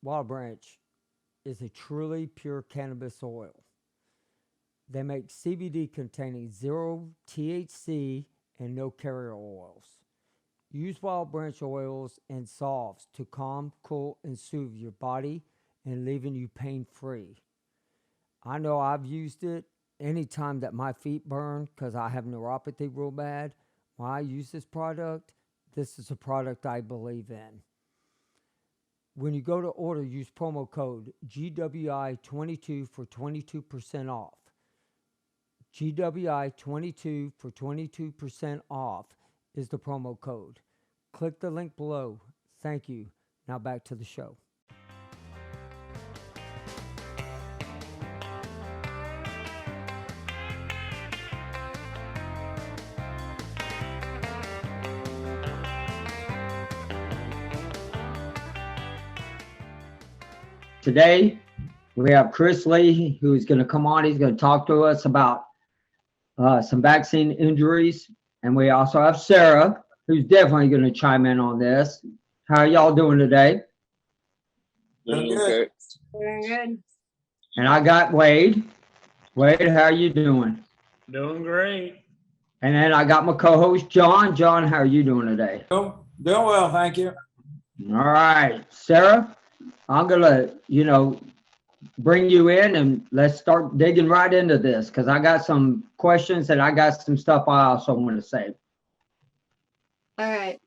Wild Branch is a truly pure cannabis oil. They make CBD containing zero THC and no carrier oils. Use Wild Branch oils and salves to calm, cool, and soothe your body and leaving you pain free. I know I've used it anytime that my feet burn because I have neuropathy real bad. When I use this product, this is a product I believe in. When you go to order, use promo code GWI22 for 22% off. GWI22 for 22% off is the promo code. Click the link below. Thank you. Now back to the show. Today, we have Chris Lee, who's going to come on. He's going to talk to us about some vaccine injuries. And we also have Sarah, who's definitely going to chime in on this. How are y'all doing today? Doing good. Doing good. And I got Wade. Wade, how are you doing? Doing great. And then I got my co-host, John. John, how are you doing today? Doing well, thank you. All right, Sarah, I'm going to, bring you in and let's start digging right into this because I got some questions and I got some stuff I also want to say. All right.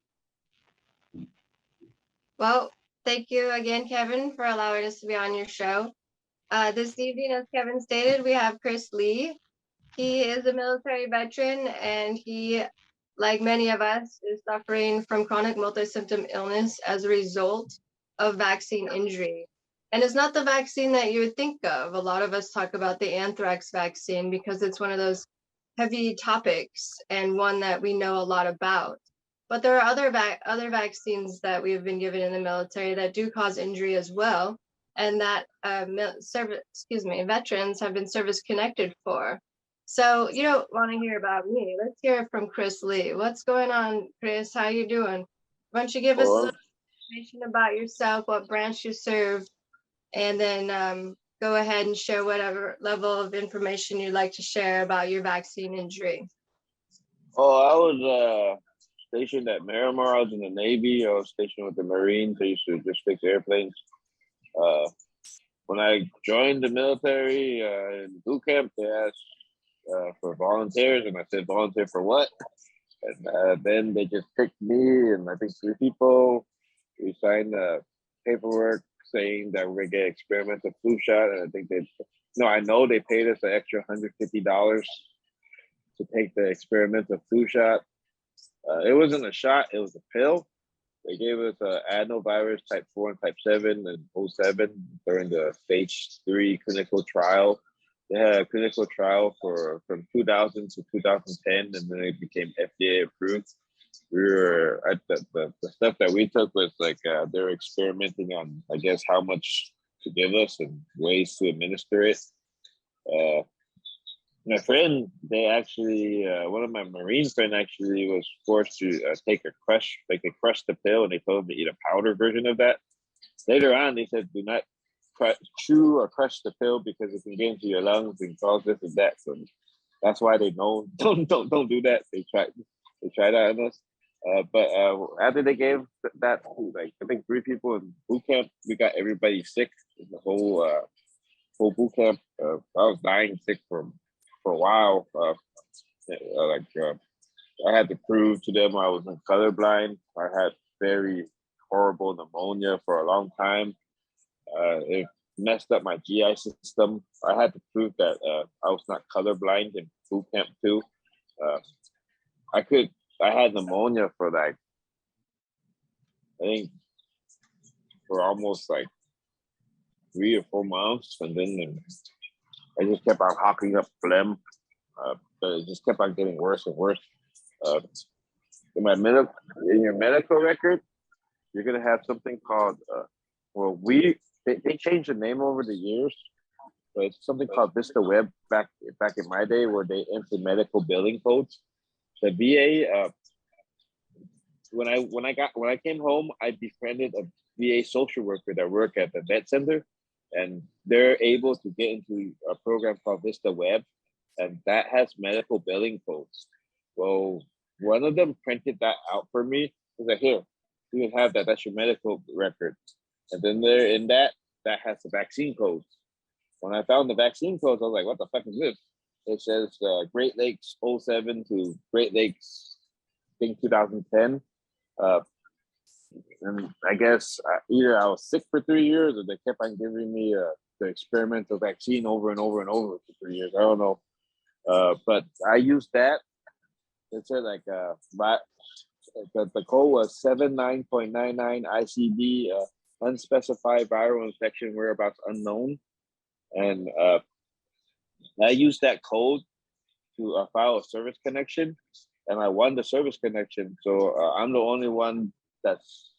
Well, thank you again, Kevin, for allowing us to be on your show. This evening, as Kevin stated, we have Chris Lee. He is a military veteran and he, like many of us, is suffering from chronic multi-symptom illness as a result of vaccine injury. And it's not the vaccine that you would think of. A lot of us talk about the anthrax vaccine because it's one of those heavy topics and one that we know a lot about. But there are other vaccines that we have been given in the military that do cause injury as well, and that veterans have been service connected for. So you don't want to hear about me. Let's hear it from Chris Lee. What's going on, Chris? How you doing? Why don't you give us a little information about yourself, what branch you serve, and then go ahead and share whatever level of information you'd like to share about your vaccine injury. Oh, I was stationed at Miramar. I was in the Navy. I was stationed with the Marines. I used to just fix airplanes. When I joined the military in boot camp, they asked for volunteers, and I said, volunteer for what? And then they just picked me and I think 3 people. We signed paperwork saying that we're gonna get experimental flu shot, and I think I know they paid us an extra $150 to take the experimental flu shot. It wasn't a shot; it was a pill. They gave us adenovirus type 4 and type 7 and 07 during the stage 3 clinical trial. They had a clinical trial from 2000 to 2010, and then it became FDA approved. We were at the stuff that we took was like they were experimenting on, I guess, how much to give us and ways to administer it. My friend, they actually, one of my Marine friend actually was forced to take a crush, like they crushed the pill and they told him to eat a powder version of that. Later on, they said, do not chew or crush the pill because it can get into your lungs and cause this and that. So that's why they know don't do that. They tried that on us. But after they gave that, like I think 3 people in boot camp, we got everybody sick in the whole boot camp. I was dying sick for a while. I had to prove to them I wasn't colorblind. I had very horrible pneumonia for a long time. It messed up my GI system. I had to prove that I was not colorblind in boot camp too. I had pneumonia for like, I think for almost like 3 or 4 months. And then I just kept on hopping up phlegm. But it just kept on getting worse and worse. In your medical record, you're going to have something called, they changed the name over the years. But it's something called Vista Web back in my day where they entered medical billing codes. The VA, when I came home, I befriended VA social worker that work at the vet center, and they're able to get into a program called Vista Web, and that has medical billing codes. Well, one of them printed that out for me. He's like, here, you can have that. That's your medical record. And then there in that has the vaccine codes. When I found the vaccine codes, I was like, what the fuck is this? It says Great Lakes '07 to Great Lakes, I think 2010. And I guess either I was sick for 3 years or they kept on giving me the experimental vaccine over and over and over for 3 years. I don't know. But I used that. It said like the code was 79.99 ICD, unspecified viral infection whereabouts unknown. And I used that code to file a service connection, and I won the service connection. So I'm the only one that's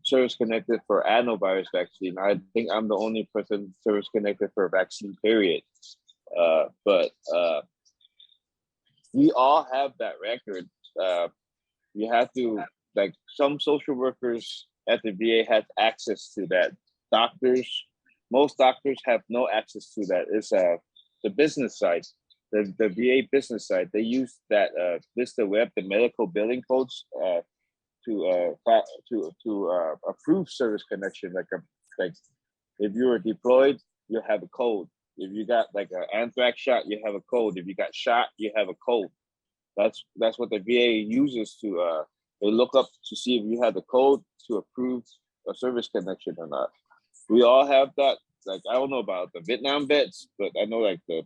service connected for adenovirus vaccine. I think I'm the only person service connected for a vaccine, period. But we all have that record. You have to, like, some social workers at the VA have access to that. Most doctors have no access to that. It's the business side, the VA business side. They use that Vista Web, the medical billing codes, to approve service connection. Like if you were deployed, you have a code. If you got like an anthrax shot, you have a code. If you got shot, you have a code. That's what the VA uses to they look up to see if you have the code to approve a service connection or not. We all have that. Like, I don't know about the Vietnam vets, but I know like the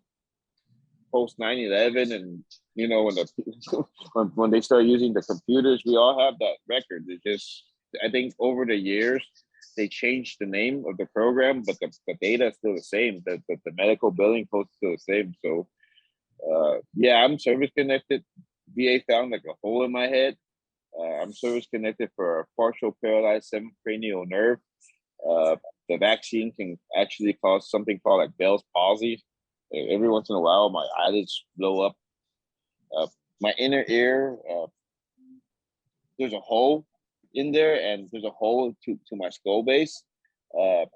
post 9/11 and when the when they start using the computers, we all have that record. It just, I think over the years they changed the name of the program, but the data is still the same. The medical billing code is still the same. So yeah, I'm service connected. VA found like a hole in my head. I'm service connected for a partial paralyzed 7th cranial nerve. The vaccine can actually cause something called like Bell's palsy. Every once in a while, my eyelids blow up. My inner ear, there's a hole in there, and there's a hole to my skull base. I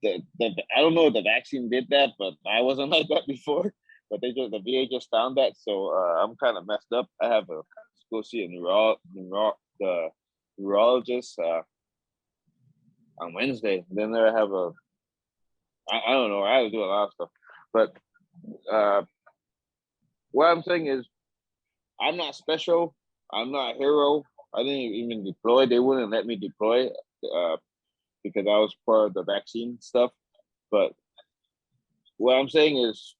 don't know if the vaccine did that, but I wasn't like that before. But the VA just found that, so I'm kind of messed up. I have to go see a neurologist on Wednesday. Then there I have I don't know. I have to do a lot of stuff. But what I'm saying is, I'm not special. I'm not a hero. I didn't even deploy. They wouldn't let me deploy because I was part of the vaccine stuff. But what I'm saying is,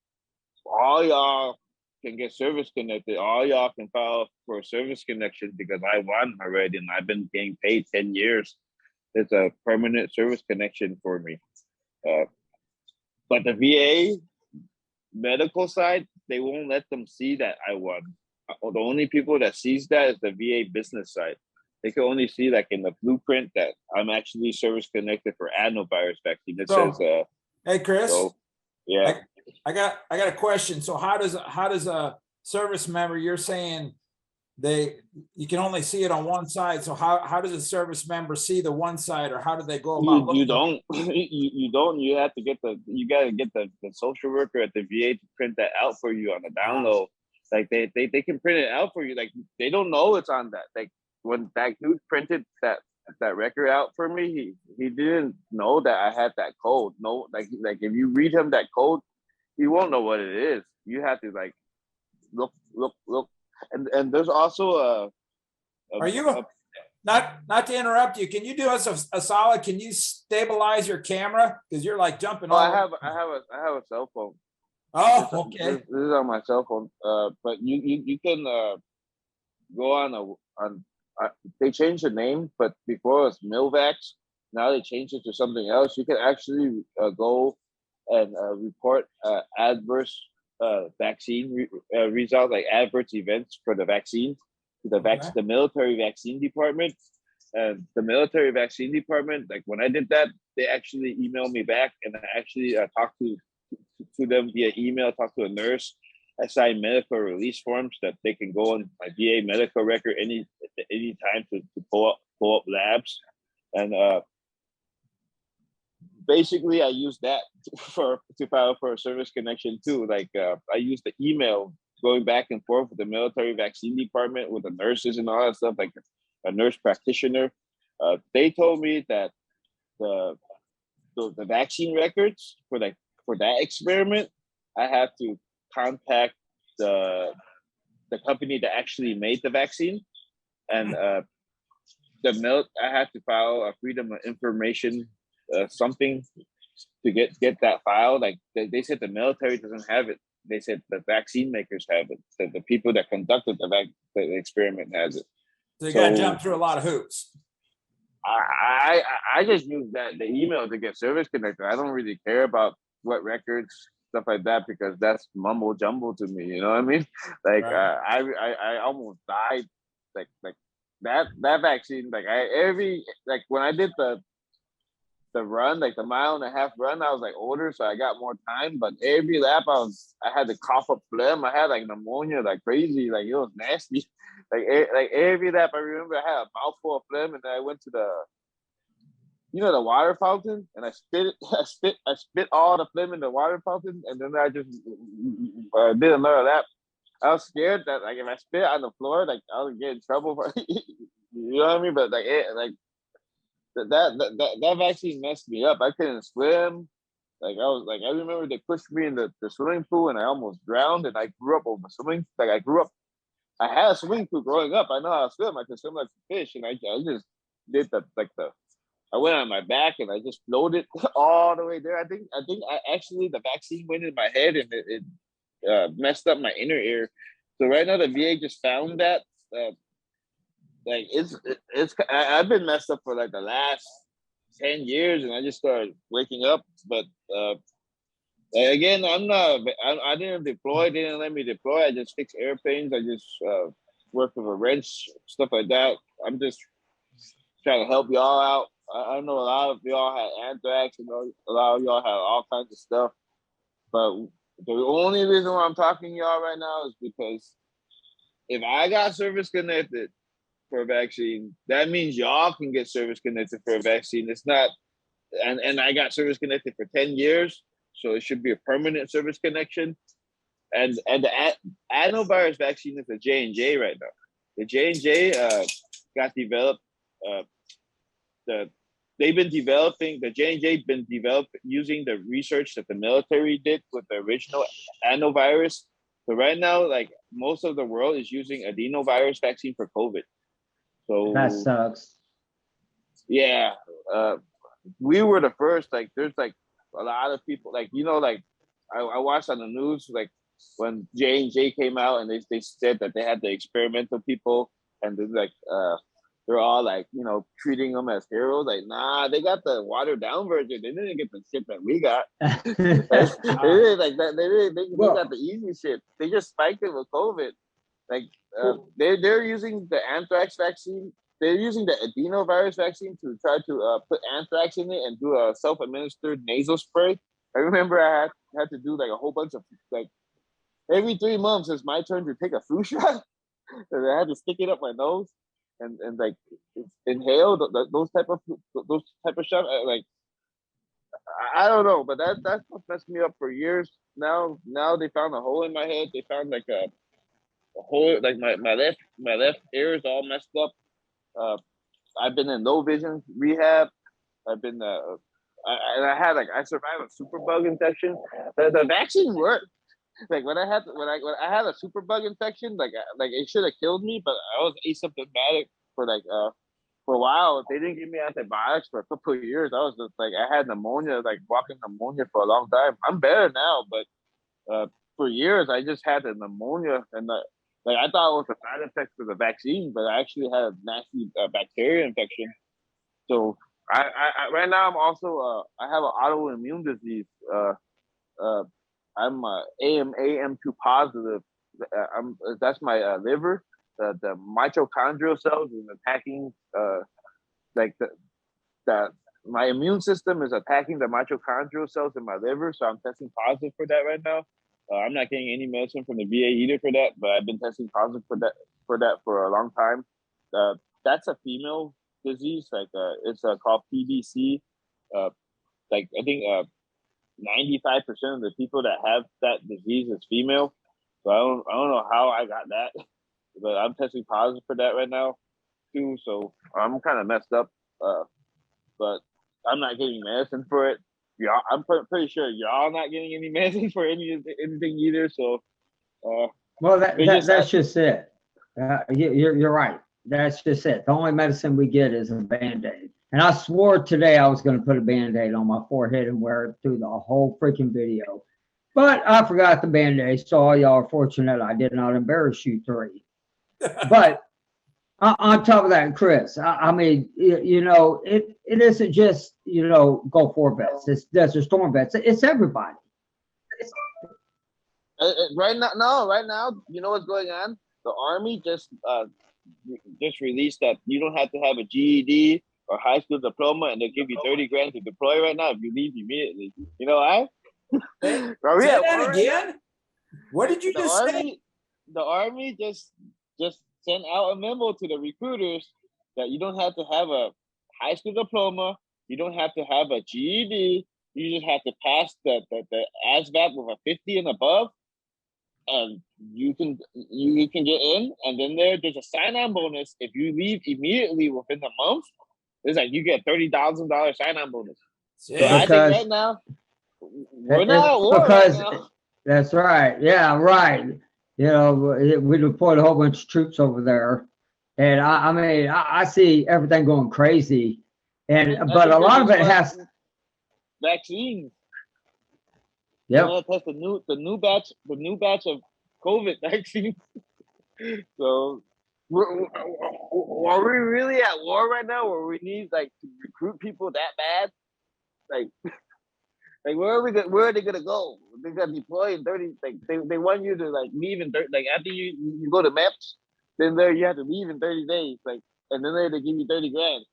all y'all can get service connected. All y'all can file for a service connection because I won already and I've been getting paid 10 years. It's a permanent service connection for me. But the VA medical side, they won't let them see that I won. The only people that sees that is the VA business side. They can only see like in the blueprint that I'm actually service connected for adenovirus vaccine. It says, hey Chris, so, yeah. I got a question. So how does a service member, you're saying you can only see it on one side. So how does a service member see the one side, or how do they go about you don't you have to gotta get the social worker at the VA to print that out for you on the download. Like they can print it out for you. Like they don't know it's on that. Like when that dude printed that record out for me, he didn't know that I had that code. No, like if you read him that code, he won't know what it is. You have to like look, and there's also are you not to interrupt you? Can you do us a solid? Can you stabilize your camera because you're like jumping? I have a cell phone. Oh, okay. This is on my cell phone. But you can go on. They changed the name, but before it was Milvax. Now they changed it to something else. You can actually go and report adverse vaccine results, like adverse events for the vaccine to the military vaccine department. And the military vaccine department, like when I did that, they actually emailed me back, and I actually talked to them via email, talked to a nurse. I signed medical release forms that they can go on my VA medical record any time to pull up labs. And basically I use that to file for a service connection too. Like I use the email going back and forth with the military vaccine department with the nurses and all that stuff, like a nurse practitioner. They told me that the vaccine records for that experiment, I have to contact the company that actually made the vaccine, and I have to file a freedom of information something to get that file. Like they said the military doesn't have it. They said the vaccine makers have it. That the people that conducted the experiment has it. So you got to jump through a lot of hoops. I just use the email to get service connected. I don't really care about what records, stuff like that, because that's mumbo jumbo to me. You know what I mean? Like Right. I almost died. Like that vaccine. Like when I did the run, like the 1.5-mile run, I was like older, so I got more time. But every lap, I had to cough up phlegm. I had like pneumonia, like crazy. Like it was nasty. Like every lap, I remember I had a mouthful of phlegm, and then I went to the water fountain, and I spit all the phlegm in the water fountain, and then I just did another lap. I was scared that like if I spit on the floor, like I would get in trouble for you know what I mean? But that vaccine messed me up. I couldn't swim. Like I remember they pushed me in the swimming pool and I almost drowned. And I grew up over swimming. Like I had a swimming pool growing up. I know how to swim. I could swim like a fish, and I just did I went on my back and I just floated all the way there. I think actually the vaccine went in my head and it messed up my inner ear. So right now the VA just found that. Like I've been messed up for like the last 10 years, and I just started waking up. But again, I didn't deploy. They didn't let me deploy. I just fix airplanes. I just work with a wrench, stuff like that. I'm just trying to help y'all out. I know a lot of y'all had anthrax, a lot of y'all had all kinds of stuff. But the only reason why I'm talking to y'all right now is because if I got service connected for a vaccine, that means y'all can get service connected for a vaccine. It's not, and I got service connected for 10 years, so it should be a permanent service connection. And the adenovirus vaccine is the J&J right now. The J&J got developed. They've been developing, the J&J been developed using the research that the military did with the original adenovirus. So right now, like most of the world is using adenovirus vaccine for COVID. So That sucks. yeah, we were the first. Like, there's like a lot of people. Like, like I watched on the news like when J&J came out and they said that they had the experimental people, and then like they're all like treating them as heroes. Like, nah, they got the watered down version. They didn't get the shit that we got. They got the easy shit. They just spiked it with COVID. Like they're using the anthrax vaccine. They're using the adenovirus vaccine to try to put anthrax in it and do a self-administered nasal spray. I remember I had to do like a whole bunch of like every 3 months it's my turn to take a flu shot, and I had to stick it up my nose and like inhale those type of shots. Like I don't know, but that's what messed me up for years. Now they found a hole in my head. They found like a hole, like my left ear is all messed up. I've been in low vision rehab. I've been I survived a superbug infection. The vaccine worked. Like when I had a superbug infection, like it should have killed me, but I was asymptomatic for for a while. They didn't give me antibiotics for a couple of years. I was just like I had pneumonia, like walking pneumonia for a long time. I'm better now, but for years I just had the pneumonia, and like I thought it was a side effect for the vaccine, but I actually had a nasty bacteria infection. So I right now I'm also I have an autoimmune disease. I'm AM2 positive. That's my liver. The mitochondrial cells is attacking like my immune system is attacking the mitochondrial cells in my liver, so I'm testing positive for that right now. I'm not getting any medicine from the VA either for that, but I've been testing positive for that for a long time. That's a female disease. Like it's called PDC. Like I think 95% of the people that have that disease is female. So I don't know how I got that, but I'm testing positive for that right now too. So I'm kind of messed up. But I'm not getting medicine for it. Y'all, I'm pretty sure y'all not getting any medicine for anything either. So well, just that's just it. You're right. That's just it. The only medicine we get is a Band-Aid. And I swore today I was going to put a Band-Aid on my forehead and wear it through the whole freaking video. But I forgot the Band-Aid, so all y'all are fortunate I did not embarrass you three. But on top of that, Chris, I mean, you know, it isn't just, you know, Gulf War vets. It's Desert Storm vets. It's everybody. right now, you know what's going on? The Army just released that you don't have to have a GED or high school diploma, and they'll give you 30 grand to deploy right now if you leave immediately. You know why? Say that again? What did you just say? The Army just sent out a memo to the recruiters that you don't have to have a high school diploma, you don't have to have a GED, you just have to pass the ASVAB with a 50 and above, and you can get in. And then there's a sign-on bonus if you leave immediately within the month. It's like you get $30,000 sign-on bonus. So I think right now we're not at war right now. That's right. Yeah, right. You know, we deployed a whole bunch of troops over there, and I mean, I see everything going crazy, but a lot of it has vaccines. Yep. Test the new batch of COVID vaccines. So, are we really at war right now, where we need like to recruit people that bad? Like where are they gonna go? They're gonna deploy in 30. Like they want you to like leave in 30. Like after you go to MEPS, then there you have to leave in 30 days. Like, and then they give you 30 grand.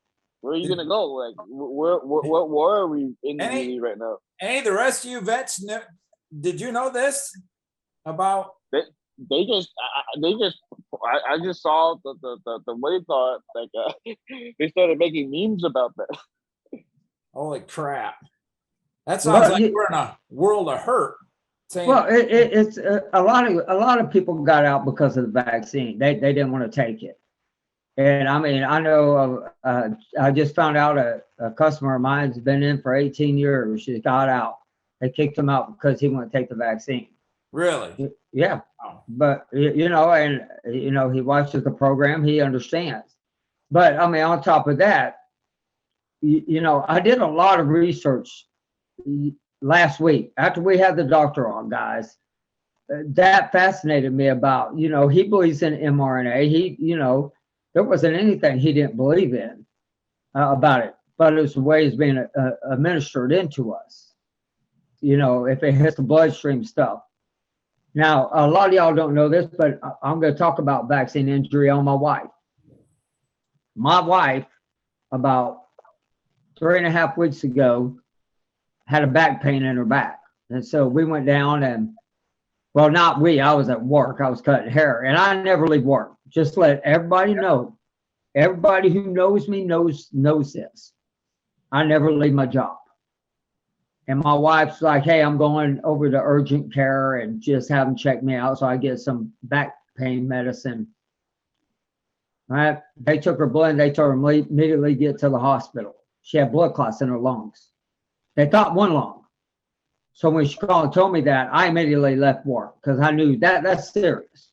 Where are you gonna go? Like what war are we in really right now? Any of the rest of you vets did you know this about? I just saw the what do you call it? Like they started making memes about that. Holy crap! That sounds like we're in a world of hurt. Well, it's a lot of people got out because of the vaccine. They didn't want to take it. And I mean, I know I just found out a customer of mine's been in for 18 years. She got out. They kicked him out because he wouldn't take the vaccine. Really? Yeah. Wow. But, you know, and, you know, he watches the program. He understands. But, I mean, on top of that, you know, I did a lot of research last week after we had the doctor on, guys. That fascinated me about, you know, he believes in mRNA. He, you know, there wasn't anything he didn't believe in about it, but it's the way it's being administered into us. You know, if it hits the bloodstream stuff. Now, a lot of y'all don't know this, but I'm going to talk about vaccine injury on my wife. My wife, about 3.5 weeks ago, had a back pain in her back. And so we went down and, well, not we, I was at work. I was cutting hair, and I never leave work. Just let everybody know. Everybody who knows me knows this. I never leave my job. And my wife's like, hey, I'm going over to urgent care and just have them check me out so I get some back pain medicine. All right. They took her blood and they told her immediately get to the hospital. She had blood clots in her lungs. They thought one lung. So when she called and told me that, I immediately left work because I knew that's serious.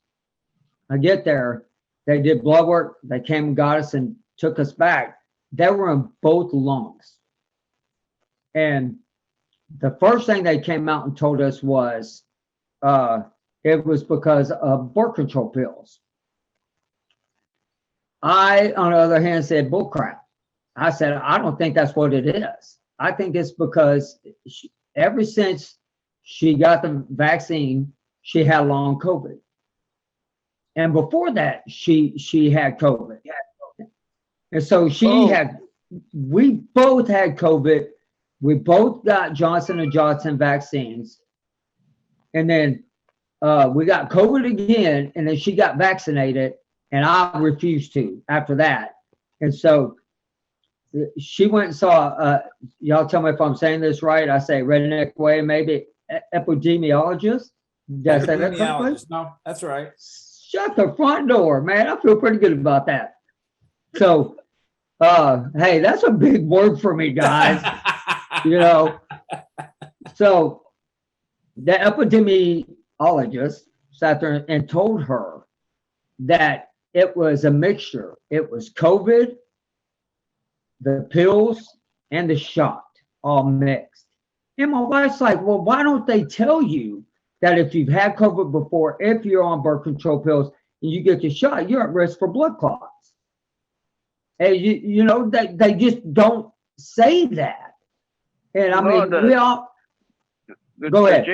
I get there, they did blood work. They came and got us and took us back. They were in both lungs. And the first thing they came out and told us was it was because of birth control pills. I, on the other hand, said bullcrap. I said, I don't think that's what it is. I think it's because ever since she got the vaccine, she had long COVID. And before that, she had COVID. And so we both had COVID. We both got Johnson & Johnson vaccines. And then we got COVID again, and then she got vaccinated, and I refused to after that. And so she went and saw, y'all tell me if I'm saying this right. I say redneck way, maybe epidemiologist. Did I say that correctly? Epidemiologist. No, that's right. Shut the front door, man. I feel pretty good about that. So, hey, that's a big word for me, guys. You know, so the epidemiologist sat there and told her that it was a mixture. It was COVID, the pills, and the shot all mixed. And my wife's like, well, why don't they tell you that if you've had COVID before, if you're on birth control pills and you get the shot, you're at risk for blood clots? And you know, they just don't say that. And I No, mean, we all go ahead.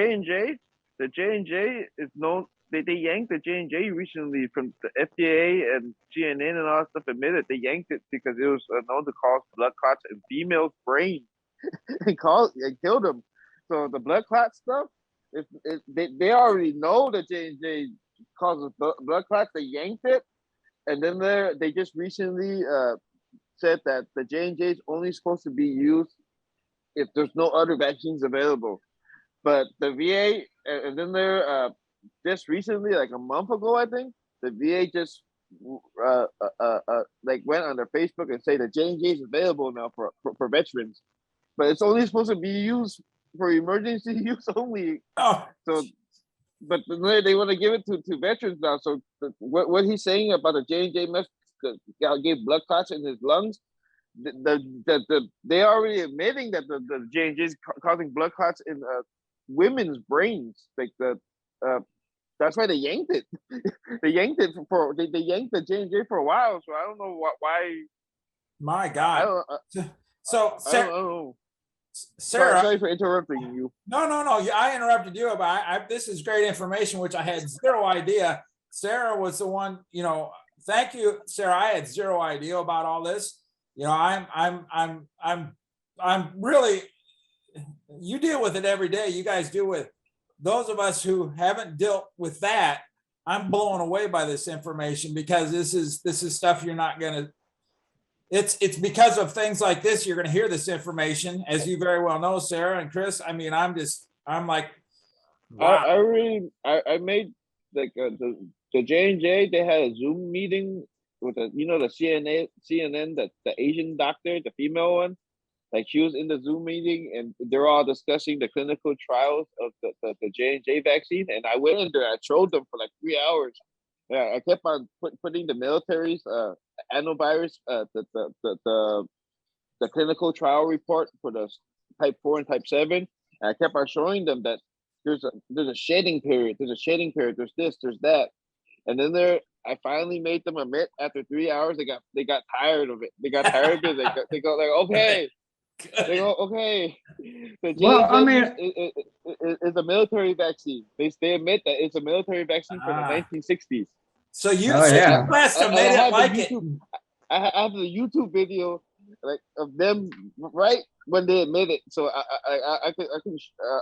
The J&J is known. They yanked the J&J recently from the FDA and CNN and all that stuff. Admitted they yanked it because it was known to cause blood clots in females' brain and killed them. So the blood clot stuff, they already know that J&J causes blood clots. They yanked it, and then they just recently said that the J&J is only supposed to be used if there's no other vaccines available. But the VA, and then there, just recently, like a month ago, I think, the VA just like went on their Facebook and say that J&J is available now for veterans, but it's only supposed to be used for emergency use only. Oh, So, but they want to give it to veterans now. So what he's saying about the J&J mess gave blood clots in his lungs. They already admitting that the J&J is causing blood clots in women's brains. Like that's why they yanked it. They yanked it they yanked the J&J for a while. So I don't know why. my I God. don't, So, I Sarah, don't know. Sarah, Sorry for interrupting you. no. I interrupted you, but this is great information, which I had zero idea. Sarah was the one, you know, thank you, Sarah. I had zero idea about all this. You know, I'm really, you deal with it every day. You guys deal with those of us who haven't dealt with that. I'm blown away by this information because this is stuff you're not going to, it's because of things like this, you're going to hear this information, as you very well know, Sarah and Chris. I mean, I'm like, wow. I made like the J&J. They had a Zoom meeting with the CNN, the Asian doctor, the female one. Like she was in the Zoom meeting and they're all discussing the clinical trials of the J&J vaccine. And I went in there, I trolled them for like 3 hours. Yeah, I kept on putting the military's antivirus, the clinical trial report for the type 4 and type 7. And I kept on showing them that there's a shedding period. There's There's this, there's that. And then I finally made them admit after 3 hours, they got tired of it. They got tired of it. They go like, okay. They go, okay. The Well, I mean, is a military vaccine. They admit that it's a military vaccine from the 1960s. So you Oh, yeah. must have made it like it. I have the YouTube video like of them right when they admit it. So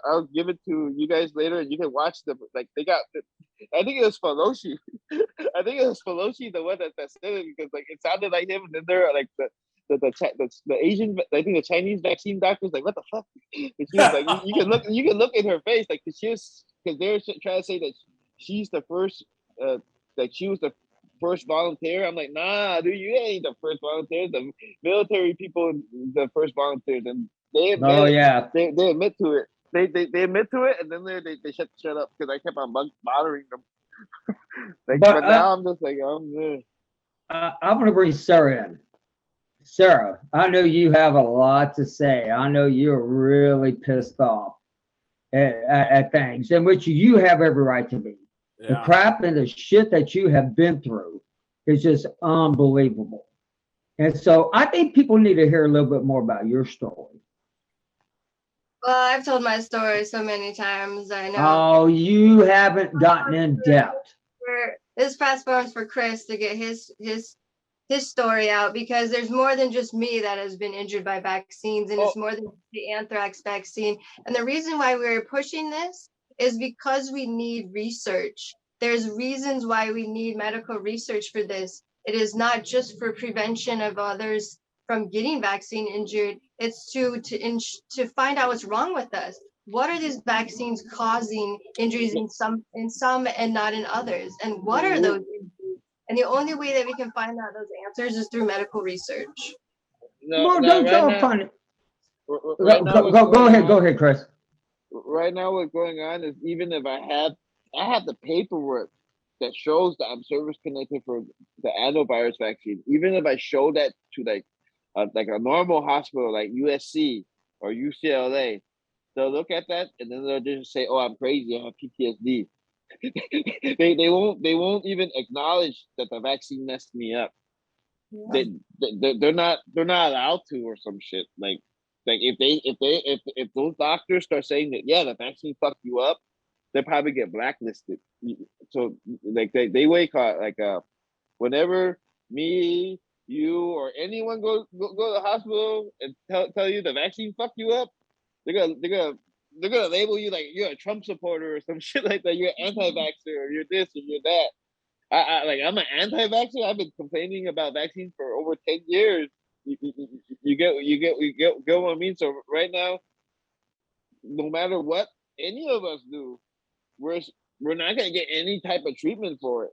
I'll give it to you guys later, and you can watch them. Like they got, I think it was Pelosi. I think it was Pelosi the one that said it because like it sounded like him, and then they're like the Asian, I think the Chinese vaccine doctor's like, what the fuck? And she was like, you can look in her face, like because they're trying to say that she's the first, like she was the first volunteer. I'm like, nah, dude, you ain't the first volunteer. The military people, the first volunteers, and they admit, oh yeah, they admit to it. They admit to it, and then they shut up because I kept on bothering them. Like, but now I'm just like, I'm gonna bring Sarah in. Sarah, I know you have a lot to say. I know you're really pissed off at things, in which you have every right to be. Yeah. The crap and the shit that you have been through is just unbelievable. And so I think people need to hear a little bit more about your story. Well, I've told my story so many times. I know. Oh, you haven't gotten in depth. This fast forwards for Chris to get his story out, because there's more than just me that has been injured by vaccines, and it's more than the anthrax vaccine. And the reason why we're pushing this is because we need research. There's reasons why we need medical research for this. It is not just for prevention of others from getting vaccine injured. It's to find out what's wrong with us. What are these vaccines causing injuries in some and not in others? And what are those injuries? And the only way that we can find out those answers is through medical research. No, Well, no, right go now, find it. right now, what's Go going ahead, go on, ahead, Chris. right now, what's going on is even if I have the paperwork that shows that I'm service connected for the adenovirus vaccine. Even if I show that to like a normal hospital like USC or UCLA, they'll look at that and then they'll just say, "Oh, I'm crazy. I have PTSD." they won't even acknowledge that the vaccine messed me up. They're not allowed to or some shit like if those doctors start saying that, yeah, the vaccine fucked you up, they probably get blacklisted. So like they wake up like whenever me, you, or anyone go to the hospital and tell you the vaccine fucked you up, they're gonna label you like you're a Trump supporter or some shit like that. You're an anti-vaxxer or you're this or you're that. I'm an anti-vaxxer. I've been complaining about vaccines for over 10 years. You get what I mean? So right now, no matter what any of us do, we're we're not gonna get any type of treatment for it.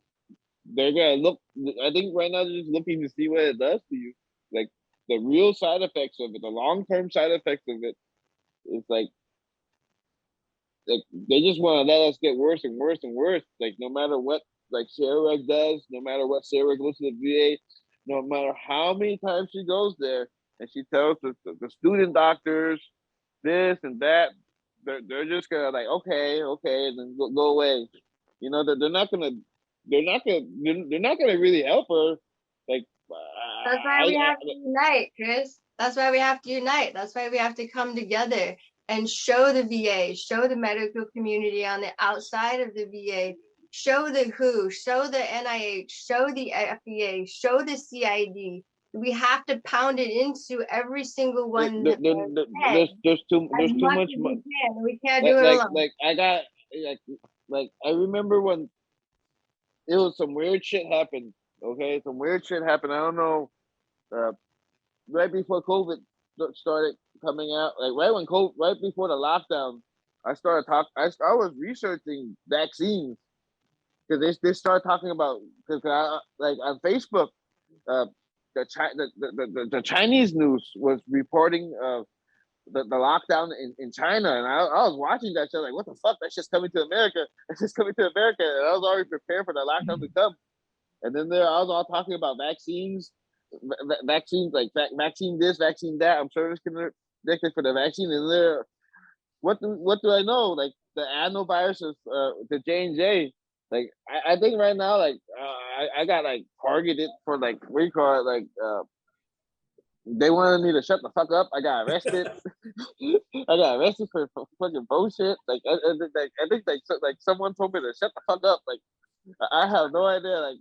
They're gonna look. I think right now they're just looking to see what it does to you, like the real side effects of it, the long term side effects of it. It's like they just want to let us get worse and worse and worse. Like no matter what, like Sarah does, no matter what Sarah goes to the VA, no matter how many times she goes there, and she tells the student doctors this and that, they're just gonna like okay, and then go away. You know they're not gonna they're not gonna really help her. Like That's why we have to unite, Chris. That's why we have to unite. That's why we have to come together and show the VA, show the medical community on the outside of the VA, show the WHO, show the NIH, show the FDA, show the CID. We have to pound it into every single one. There's too much. We can't do it alone. Like I got like I remember when it was some weird shit happened. Okay, some weird shit happened. I don't know. Right before COVID started coming out, like right before the lockdown, I started I was researching vaccines because they started talking about because like on Facebook, the Chinese news was reporting the lockdown in China, and I was watching that shit like, what the fuck? That's just coming to America. That's just coming to America, and I was already prepared for the lockdown to come. And then I was all talking about vaccines, vaccines like vaccine this, vaccine that. I'm service connected for the vaccine, and there, what do I know? Like the adenovirus is the J&J. Like I think right now, like I got like targeted for like what do you call it? Like they wanted me to shut the fuck up. I got arrested. I got arrested for fucking bullshit. Like I think like someone told me to shut the fuck up. Like I have no idea. Like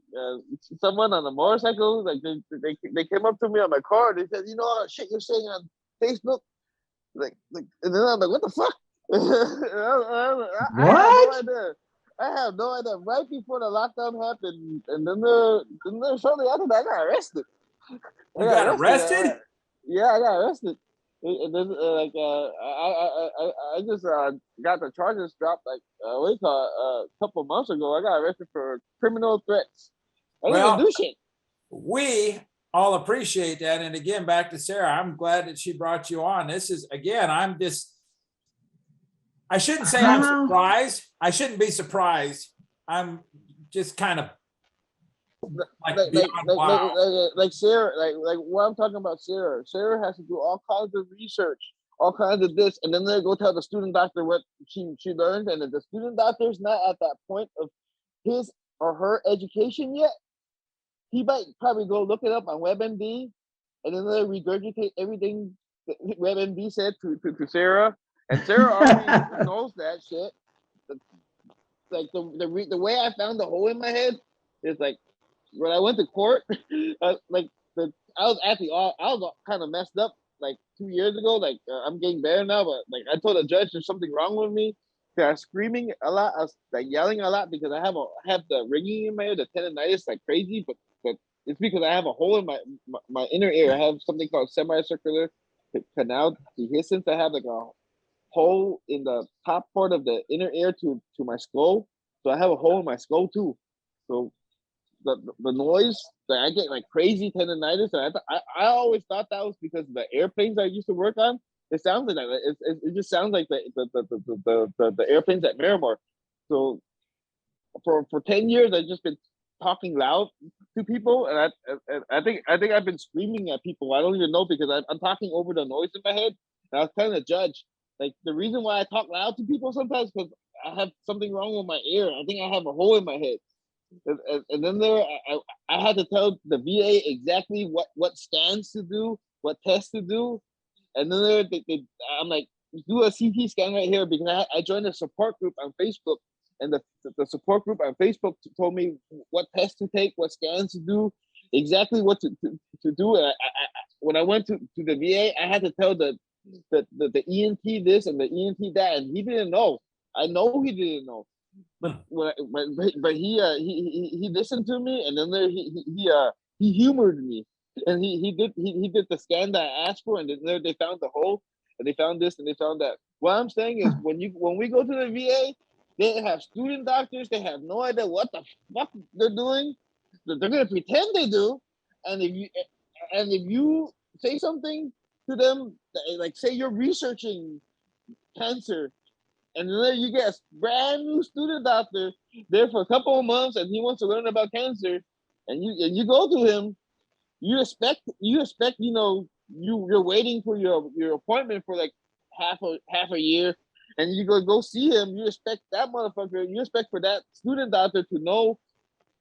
someone on a motorcycle, like they came up to me on my car. They said, "You know all the shit you're saying on Facebook." Like, and then I'm like, "What the fuck?" I have no idea. I have no idea. Right before the lockdown happened, and then shortly after that, I got arrested. You got arrested? Yeah, I got arrested. And then I just got the charges dropped like a couple months ago. I got arrested for criminal threats. I didn't even do shit. We all appreciate that. And again, back to Sarah, I'm glad that she brought you on. This is again, I shouldn't say I'm surprised. I shouldn't be surprised. I'm just kind of like Sarah, like what I'm talking about, Sarah. Sarah has to do all kinds of research, all kinds of this, and then they go tell the student doctor what she learned, and if the student doctor is not at that point of his or her education yet, he might probably go look it up on WebMD, and then they regurgitate everything that WebMD said to Sarah, and Sarah already knows that shit. Like the way I found the hole in my head is like when I went to court, I was kind of messed up like 2 years ago. Like I'm getting better now, but like I told the judge there's something wrong with me. I was screaming a lot. I was like yelling a lot because I have the ringing in my ear, the tendonitis like crazy. But it's because I have a hole in my inner ear. I have something called semicircular canal dehiscence. I have like a hole in the top part of the inner ear to my skull. So I have a hole in my skull too. So the noise that I get like crazy tendonitis, and I always thought that was because of the airplanes I used to work on. It sounds like that. It just sounds like the airplanes at Miramar. So for 10 years I've just been talking loud to people, and I think I've been screaming at people. I don't even know because I'm talking over the noise in my head. And I was telling the judge, like, the reason why I talk loud to people sometimes because I have something wrong with my ear. I think I have a hole in my head. And then I had to tell the VA exactly what scans to do, what tests to do, and then I'm like, do a CT scan right here because I joined a support group on Facebook, and the support group on Facebook told me what tests to take, what scans to do, exactly what to do. And when I went to the VA, I had to tell the ENT this and the ENT that, and he didn't know. I know he didn't know. But he listened to me, and then he humored me, and he did the scan that I asked for, and then they found the hole, and they found this and they found that. What I'm saying is, when we go to the VA, they have student doctors. They have no idea what the fuck they're doing. They're gonna pretend they do, and if you say something to them, like say you're researching cancer, and then you get a brand new student doctor there for a couple of months, and he wants to learn about cancer, and you go to him. You expect you're waiting for your appointment for like half a year, and you go see him. You expect that motherfucker. You expect for that student doctor to know.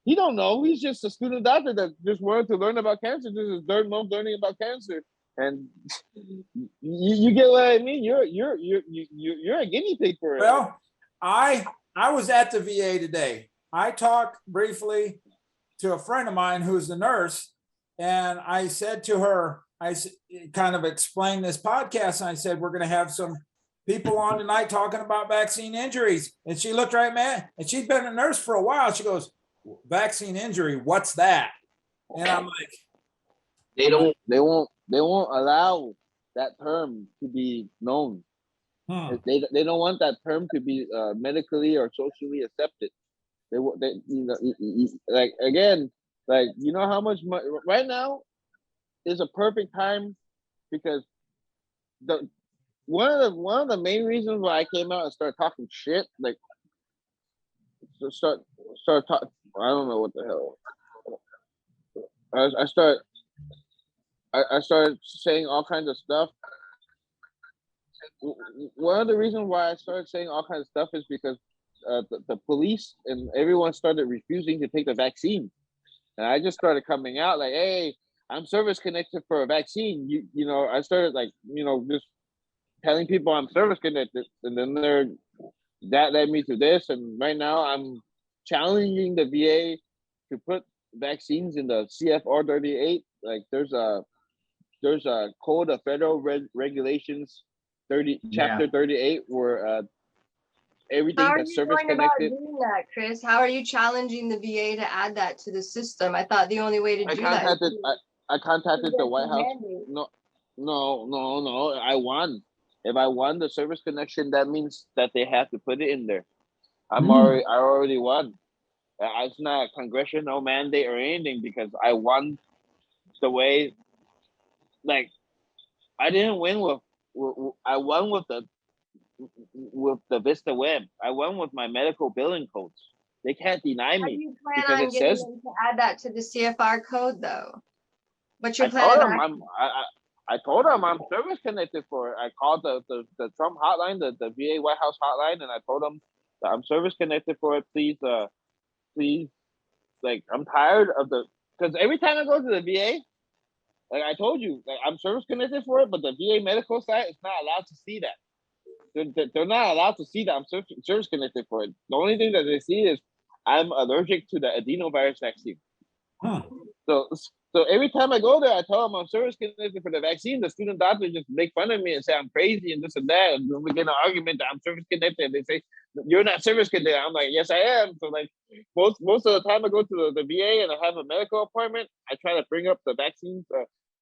He don't know. He's just a student doctor that just wanted to learn about cancer. This is his third month learning about cancer, and you get what I mean. You're a guinea pig for it. Well, I was at the VA today. I talked briefly to a friend of mine who's a nurse, and I said to her, I kind of explained this podcast, and I said, we're going to have some people on tonight talking about vaccine injuries. And she looked right, man, and she's been a nurse for a while. She goes, vaccine injury, what's that? And I'm like, they won't allow that term to be known. They don't want that term to be medically or socially accepted. They like, again, like, you know how much money right now is a perfect time, because one of the main reasons why I came out and started talking shit, like start talking, I don't know what the hell. I started saying all kinds of stuff. One of the reasons why I started saying all kinds of stuff is because the police and everyone started refusing to take the vaccine, and I just started coming out like, "Hey, I'm service connected for a vaccine." You know, I started like, just telling people I'm service connected, and then that led me to this, and right now I'm challenging the VA to put vaccines in the CFR 38. Like, there's a code of federal regulations 30 chapter 38 where everything How are that's you service going about connected. doing that, Chris? How are you challenging the VA to add that to the system? I thought the only way to do that is I contacted the White House. mandate. No. I won. If I won the service connection, that means that they have to put it in there. I already won. It's not a congressional mandate or anything, because I won the way. Like, I didn't win I won with the Vista Web. I won with my medical billing codes. They can't deny How do me you plan because on it getting says. them to add that to the CFR code, though? What's your I plan told of them action? I told them I'm service connected for it. I called the Trump hotline, the VA White House hotline, and I told them that I'm service connected for it. Please, like, I'm tired of because every time I go to the VA, like I told you, like, I'm service connected for it, but the VA medical site is not allowed to see that. They're not allowed to see that I'm service connected for it. The only thing that they see is I'm allergic to the adenovirus vaccine. So So every time I go there, I tell them I'm service connected for the vaccine. The student doctors just make fun of me and say I'm crazy and this and that. And we get in an argument that I'm service connected. They say you're not service connected. I'm like, yes, I am. So like most of the time I go to the VA and I have a medical appointment, I try to bring up the vaccine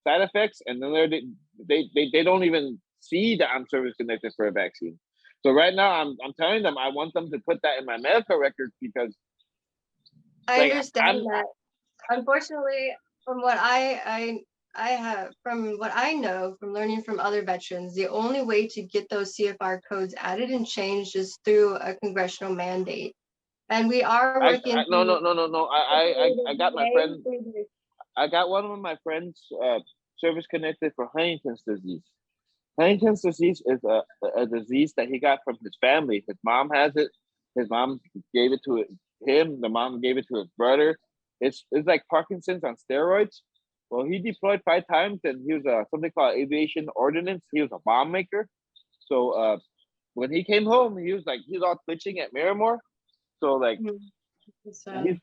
side effects, and then they don't even see that I'm service connected for a vaccine. So right now I'm telling them I want them to put that in my medical records because I like understand that. Unfortunately, from what I have, from what I know from learning from other veterans, the only way to get those CFR codes added and changed is through a congressional mandate. And we are working. No. I got my friend. I got one of my friends service connected for Huntington's disease. Huntington's disease is a disease that he got from his family. His mom has it. His mom gave it to him. The mom gave it to his brother. It's like Parkinson's on steroids. Well, he deployed 5 times, and he was something called aviation ordnance. He was a bomb maker. So when he came home, he was all twitching at Miramar. So like he's like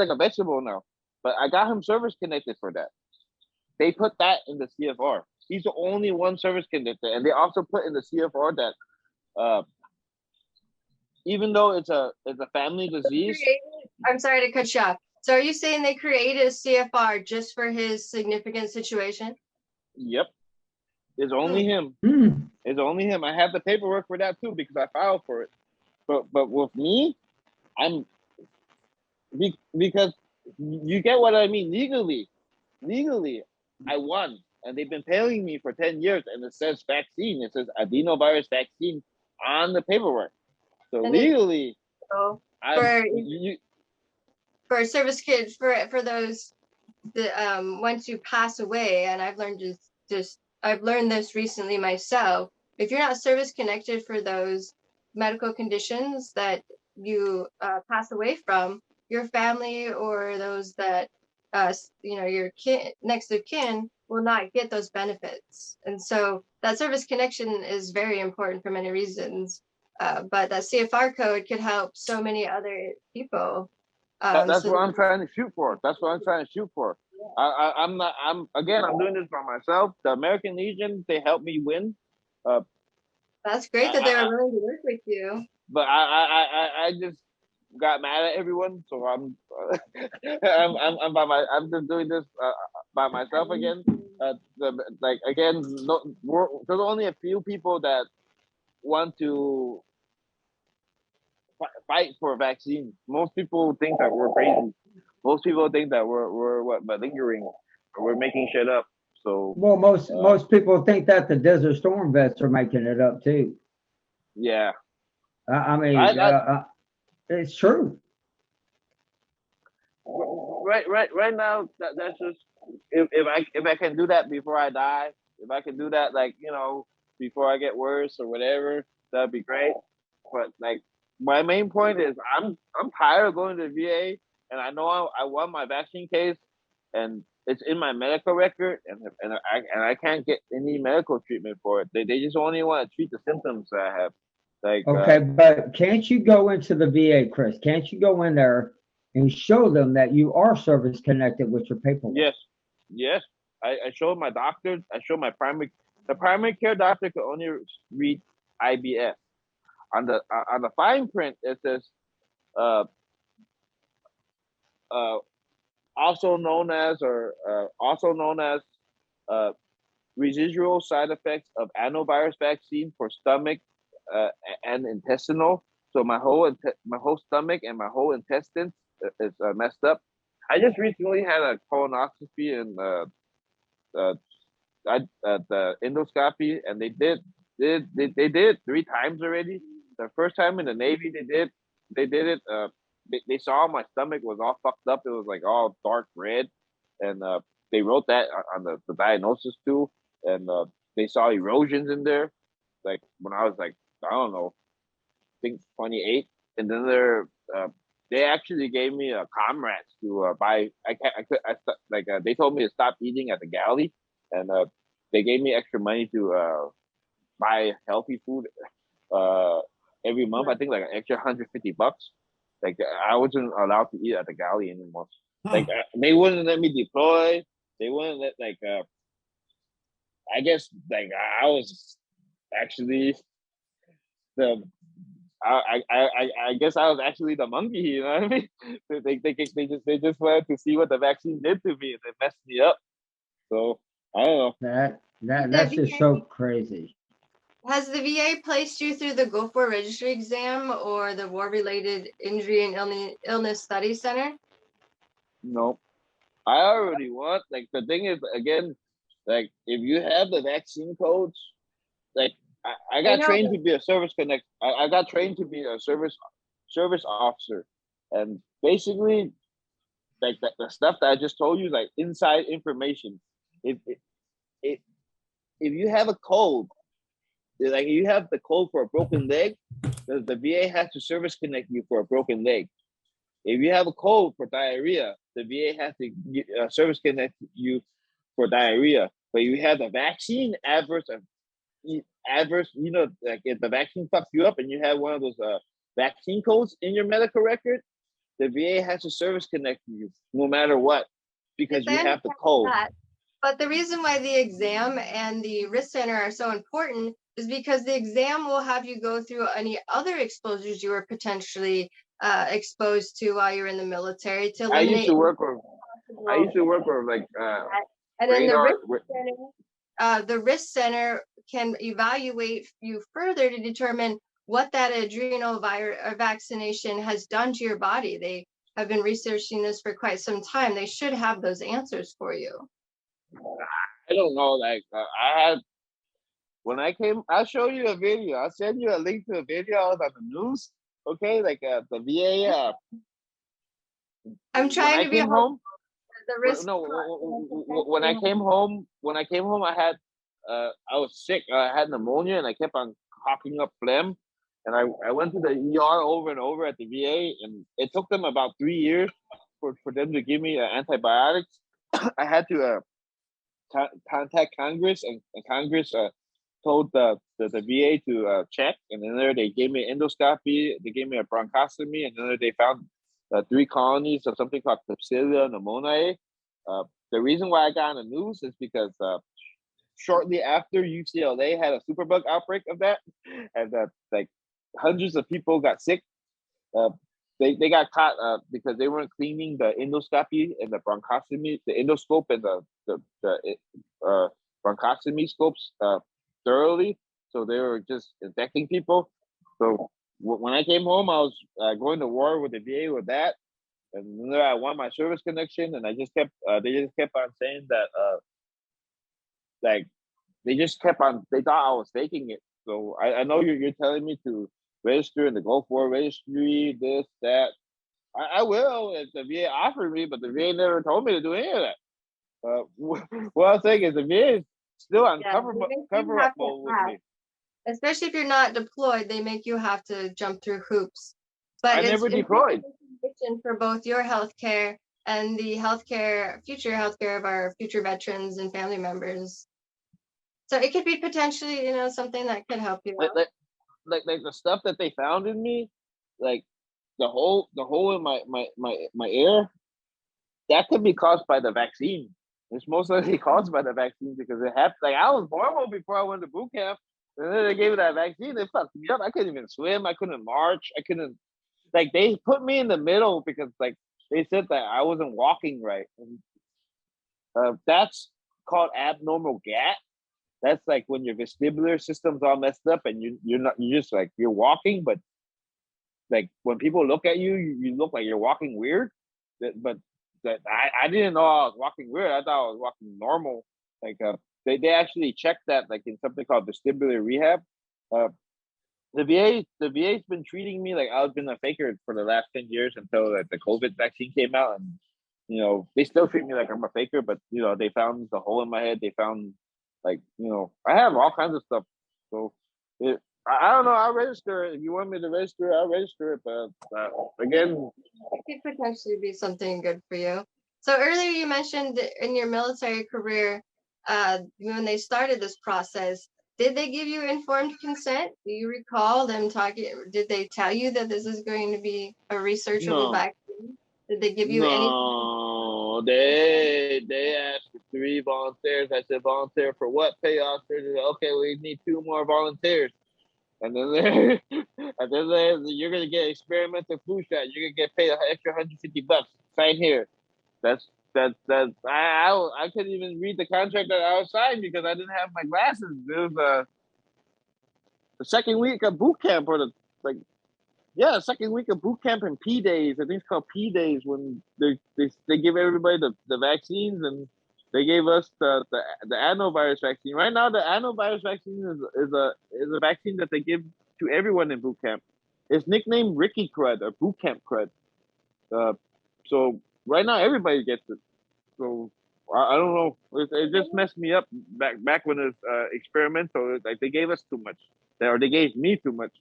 a vegetable now. But I got him service connected for that. They put that in the CFR. He's the only one service connected, and they also put in the CFR that even though it's a family disease. I'm sorry to cut you off. So are you saying they created a CFR just for his significant situation? Yep. It's only him. It's only him. I have the paperwork for that too because I filed for it. But with me, because you get what I mean. Legally, I won, and they've been paying me for 10 years, and it says vaccine. It says adenovirus vaccine on the paperwork. So And legally, for a service kid for those that once you pass away, and I've learned I've learned this recently myself. If you're not service connected for those medical conditions that you pass away from, your family or those that your next of kin will not get those benefits. And so that service connection is very important for many reasons. But that CFR code could help so many other people. That's what I'm trying to shoot for. That's what I'm trying to shoot for. I'm doing this by myself. The American Legion, they helped me win. That's great that they were willing to work with you. But I just got mad at everyone, so I'm just doing this by myself again. There's only a few people that want to fight for vaccines. Most people think that we're crazy. Most people think that we're malingering or we're making shit up. So well, most people think that the Desert Storm vets are making it up too. Yeah, I mean, it's true. Right now, that's just if I can do that before I die, if I can do that before I get worse or whatever, that'd be great. But like my main point is I'm tired of going to the VA, and I know I won my vaccine case, and it's in my medical record, and I can't get any medical treatment for it. They just only want to treat the symptoms that I have. Like okay, but can't you go into the VA, Chris? Can't you go in there and show them that you are service connected with your paperwork? Yes. I showed my doctor. I showed my primary care doctor could only read IBS. On the fine print, it says also known as residual side effects of adenovirus vaccine for stomach and intestinal. So my whole stomach and my whole intestines is messed up. I just recently had a colonoscopy and the endoscopy, and they did it 3 times already. The first time in the Navy, they did it. They saw my stomach was all fucked up. It was like all dark red, and they wrote that on the diagnosis too. And they saw erosions in there, like when I was like, I don't know, I think 28. And then they actually gave me a comrades to buy. They told me to stop eating at the galley, and they gave me extra money to buy healthy food every month. I think like an extra $150. Like I wasn't allowed to eat at the galley anymore. Like they wouldn't let me deploy. They wouldn't let I guess like I was actually the I guess I was actually the monkey. You know what I mean? They just wanted to see what the vaccine did to me, and they messed me up. So I don't know. That's just so crazy. Has the VA placed you through the Go For Registry exam or the War Related Injury and Illness Study Center? No, I already want. Like the thing is, again, like if you have the vaccine codes, like I got know trained to be a service connect. I got trained to be a service officer, and basically, like the stuff that I just told you, like inside information. If if if you have a code, like you have the code for a broken leg, the VA has to service connect you for a broken leg. If you have a code for diarrhea, the VA has to service connect you for diarrhea. But you have the vaccine adverse, like if the vaccine fucks you up and you have one of those vaccine codes in your medical record, the VA has to service connect you no matter what because Yes, you I have the understand code. that. But the reason why the exam and the risk center are so important is because the exam will have you go through any other exposures you were potentially exposed to while you're in the military to I used eliminate to work with like and then radar. the risk center can evaluate you further to determine what that adrenal vaccination has done to your body. They have been researching this for quite some time. They should have those answers for you. I don't know. Like I had when I came. I'll show you a video. I'll send you a link to a video. I was on the news. Okay, like the VA. I'm When trying I to be came home, the risk. when I came home, I had I was sick. I had pneumonia, and I kept on coughing up phlegm. And I went to the ER over and over at the VA, and it took them about 3 years for them to give me antibiotics. I had to contact Congress, and Congress told the VA to check, and then there they gave me endoscopy, they gave me a bronchostomy, and then they found 3 colonies of something called Klebsiella pneumoniae. The reason why I got on the news is because shortly after UCLA had a superbug outbreak of that, and like hundreds of people got sick. They got caught because they weren't cleaning the endoscopy and the bronchostomy, the endoscope and the bronchostomy scopes thoroughly. So they were just infecting people. So when I came home, I was going to war with the VA with that, and then I won my service connection, and I just kept they just kept on saying that like they just kept on they thought I was faking it. So I know you're telling me to register in the Go For registry, this, that. I will if the VA offered me, but the VA never told me to do any of that. What I'm saying is the VA is still uncoverable with me. Especially if you're not deployed, they make you have to jump through hoops. But I never deployed. For both your healthcare and the future healthcare of our future veterans and family members. So it could be potentially, something that could help you out. Like the stuff that they found in me, like the hole in my ear, that could be caused by the vaccine. It's most likely caused by the vaccine because it happened. Like I was normal before I went to boot camp, and then they gave me that vaccine. They fucked me up. I couldn't even swim. I couldn't march. I couldn't. Like they put me in the middle because like they said that I wasn't walking right. And, that's called abnormal GAT. That's like when your vestibular system's all messed up and you're just like you're walking, but like when people look at you, you look like you're walking weird. But I didn't know I was walking weird. I thought I was walking normal. Like they actually checked that like in something called vestibular rehab. The VA's been treating me like I've been a faker for the last 10 years until like the COVID vaccine came out, and they still treat me like I'm a faker. But they found the hole in my head. They found like I have all kinds of stuff. So I don't know. I'll register it. If you want me to register, I'll register it. But again, it could potentially be something good for you. So earlier you mentioned in your military career, when they started this process, did they give you informed consent? Do you recall them talking? Did they tell you that this is going to be a researchable vaccine? Did they give you any? No, they asked for 3 volunteers. I said, volunteer for what? Pay officers. They said, okay, we need 2 more volunteers. And then you're gonna get experimental flu shot. You're gonna get paid an extra $150. Sign here. That's I couldn't even read the contract that I was signing because I didn't have my glasses. It was the second week of boot camp or second week of boot camp and P days. I think it's called P days when they give everybody the vaccines, and they gave us the adenovirus vaccine. Right now, the adenovirus vaccine is a vaccine that they give to everyone in boot camp. It's nicknamed Ricky Crud or boot camp crud. So right now everybody gets it. So I don't know. It just messed me up back when it was experimental. Like they gave us too much, or they gave me too much.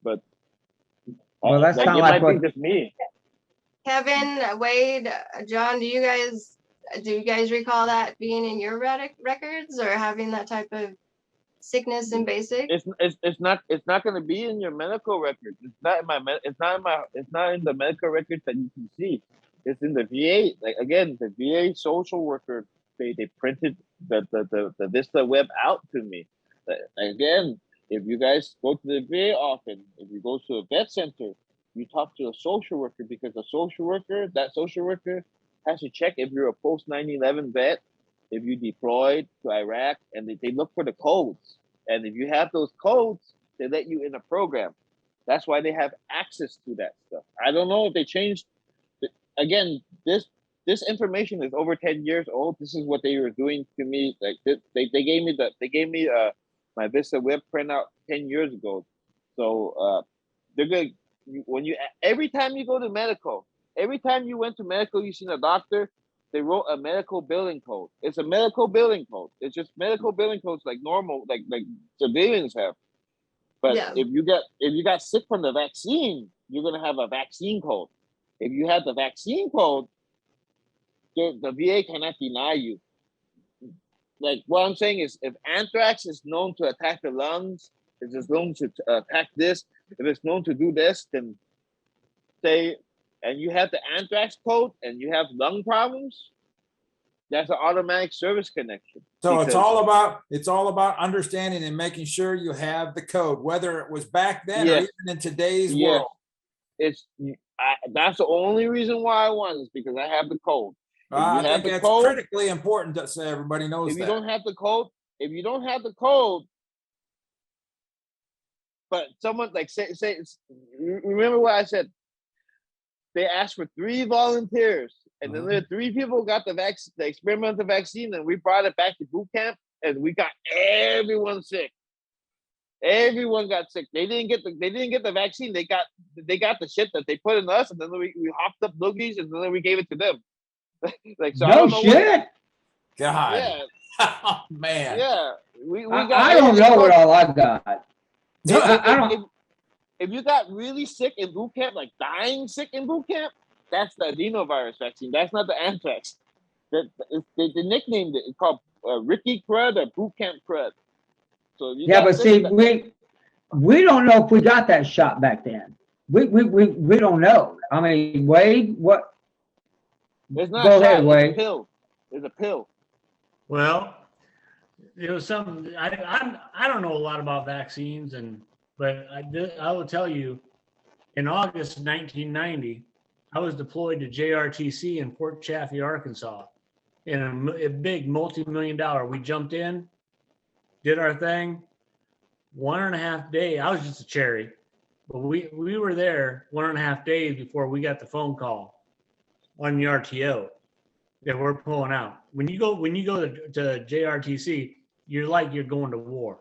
But Well, that's like, kind it of like might what, be just me. Kevin, Wade, John, do you guys recall that being in your records or having that type of sickness in basic? It's not going to be in your medical records. It's not in the medical records that you can see. It's in the VA. Like again, the VA social worker, they printed the Vista web out to me. Again, if you guys go to the VA often, if you go to a vet center, you talk to a social worker, because that social worker has to check if you're a post 9/11 vet, if you deployed to Iraq, and they look for the codes. And if you have those codes, they let you in a program. That's why they have access to that stuff. I don't know if they changed. Again, this information is over 10 years old. This is what they were doing to me. Like they gave me my Vista web printout 10 years ago. So they're good. Every time you go to medical, every time you went to medical, you seen a doctor, they wrote a medical billing code. It's a medical billing code. It's just medical billing codes like normal, like civilians have. But Yeah. if you got sick from the vaccine, you're gonna have a vaccine code. If you have the vaccine code, the VA cannot deny you. Like what I'm saying is, if anthrax is known to attack the lungs, if it's known to attack this, if it's known to do this, then and you have the anthrax code and you have lung problems, that's an automatic service connection. So it's all about understanding and making sure you have the code, whether it was back then or Yes. even in today's Yes. world. That's the only reason why I want is because I have the code. I think that's critically important to say everybody knows if that. you don't have the code, but someone like say, remember what I said? They asked for 3 volunteers, and then the 3 people got the experimental vaccine, and we brought it back to boot camp, and we got everyone sick. Everyone got sick. They didn't get the vaccine. They got the shit that they put in us, and then we hopped up loogies, and then we gave it to them. Like so, no I don't know shit. God. Yeah. Oh, man. Yeah. We got. I don't know what all I got. I don't. If you got really sick in boot camp, like dying sick in boot camp, that's the adenovirus vaccine. That's not the anthrax. They nicknamed it. It's called Ricky Crud or boot camp crud. So But see, we don't know if we got that shot back then. We don't know. I mean, Wade, what? It's not Go a shot, ahead, Wade. it's a pill. It's a pill. Well, it was something I don't know a lot about vaccines, but I will tell you, in August 1990, I was deployed to JRTC in Fort Chaffee, Arkansas, in a big multi-million-dollar. We jumped in, did our thing. 1.5 days. I was just a cherry, but we were there 1.5 days before we got the phone call on the RTO that we're pulling out. When you go to JRTC, you're like you're going to war.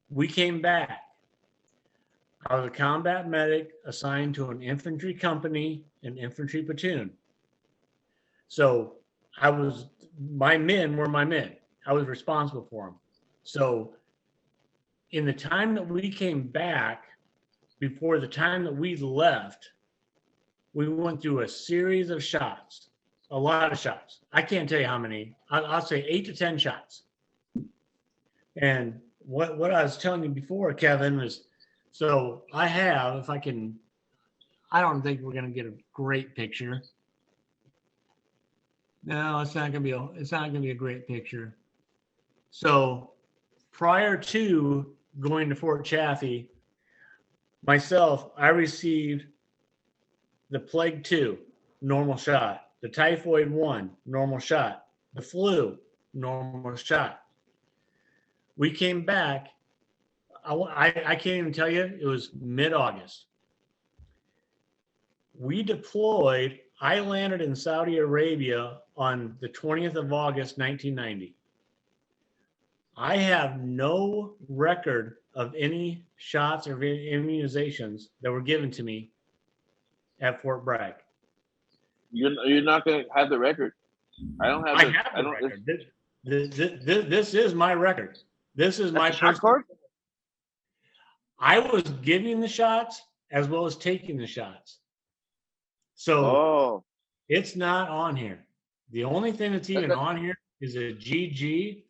We came back. I was a combat medic assigned to an infantry company, an infantry platoon. So my men were my men. I was responsible for them. So in the time that we came back, before the time that we left, we went through a series of shots, a lot of shots. I can't tell you how many. I'll say 8 to 10 shots. And what I was telling you before, Kevin, was, so I have, if I can, I don't think we're gonna get a great picture. No, it's not gonna be a great picture. So prior to going to Fort Chaffee, myself, I received the plague 2, normal shot, the typhoid 1, normal shot, the flu, normal shot. We came back. I can't even tell you, it was mid-August. We deployed, I landed in Saudi Arabia on the 20th of August, 1990. I have no record of any shots or immunizations that were given to me at Fort Bragg. You're not gonna have the record. I don't have. I the, have I the don't. record. This is my record. This is my That's a shot personal. card? I was giving the shots as well as taking the shots. So Oh, it's not on here. The only thing that's even that- on here is a GG,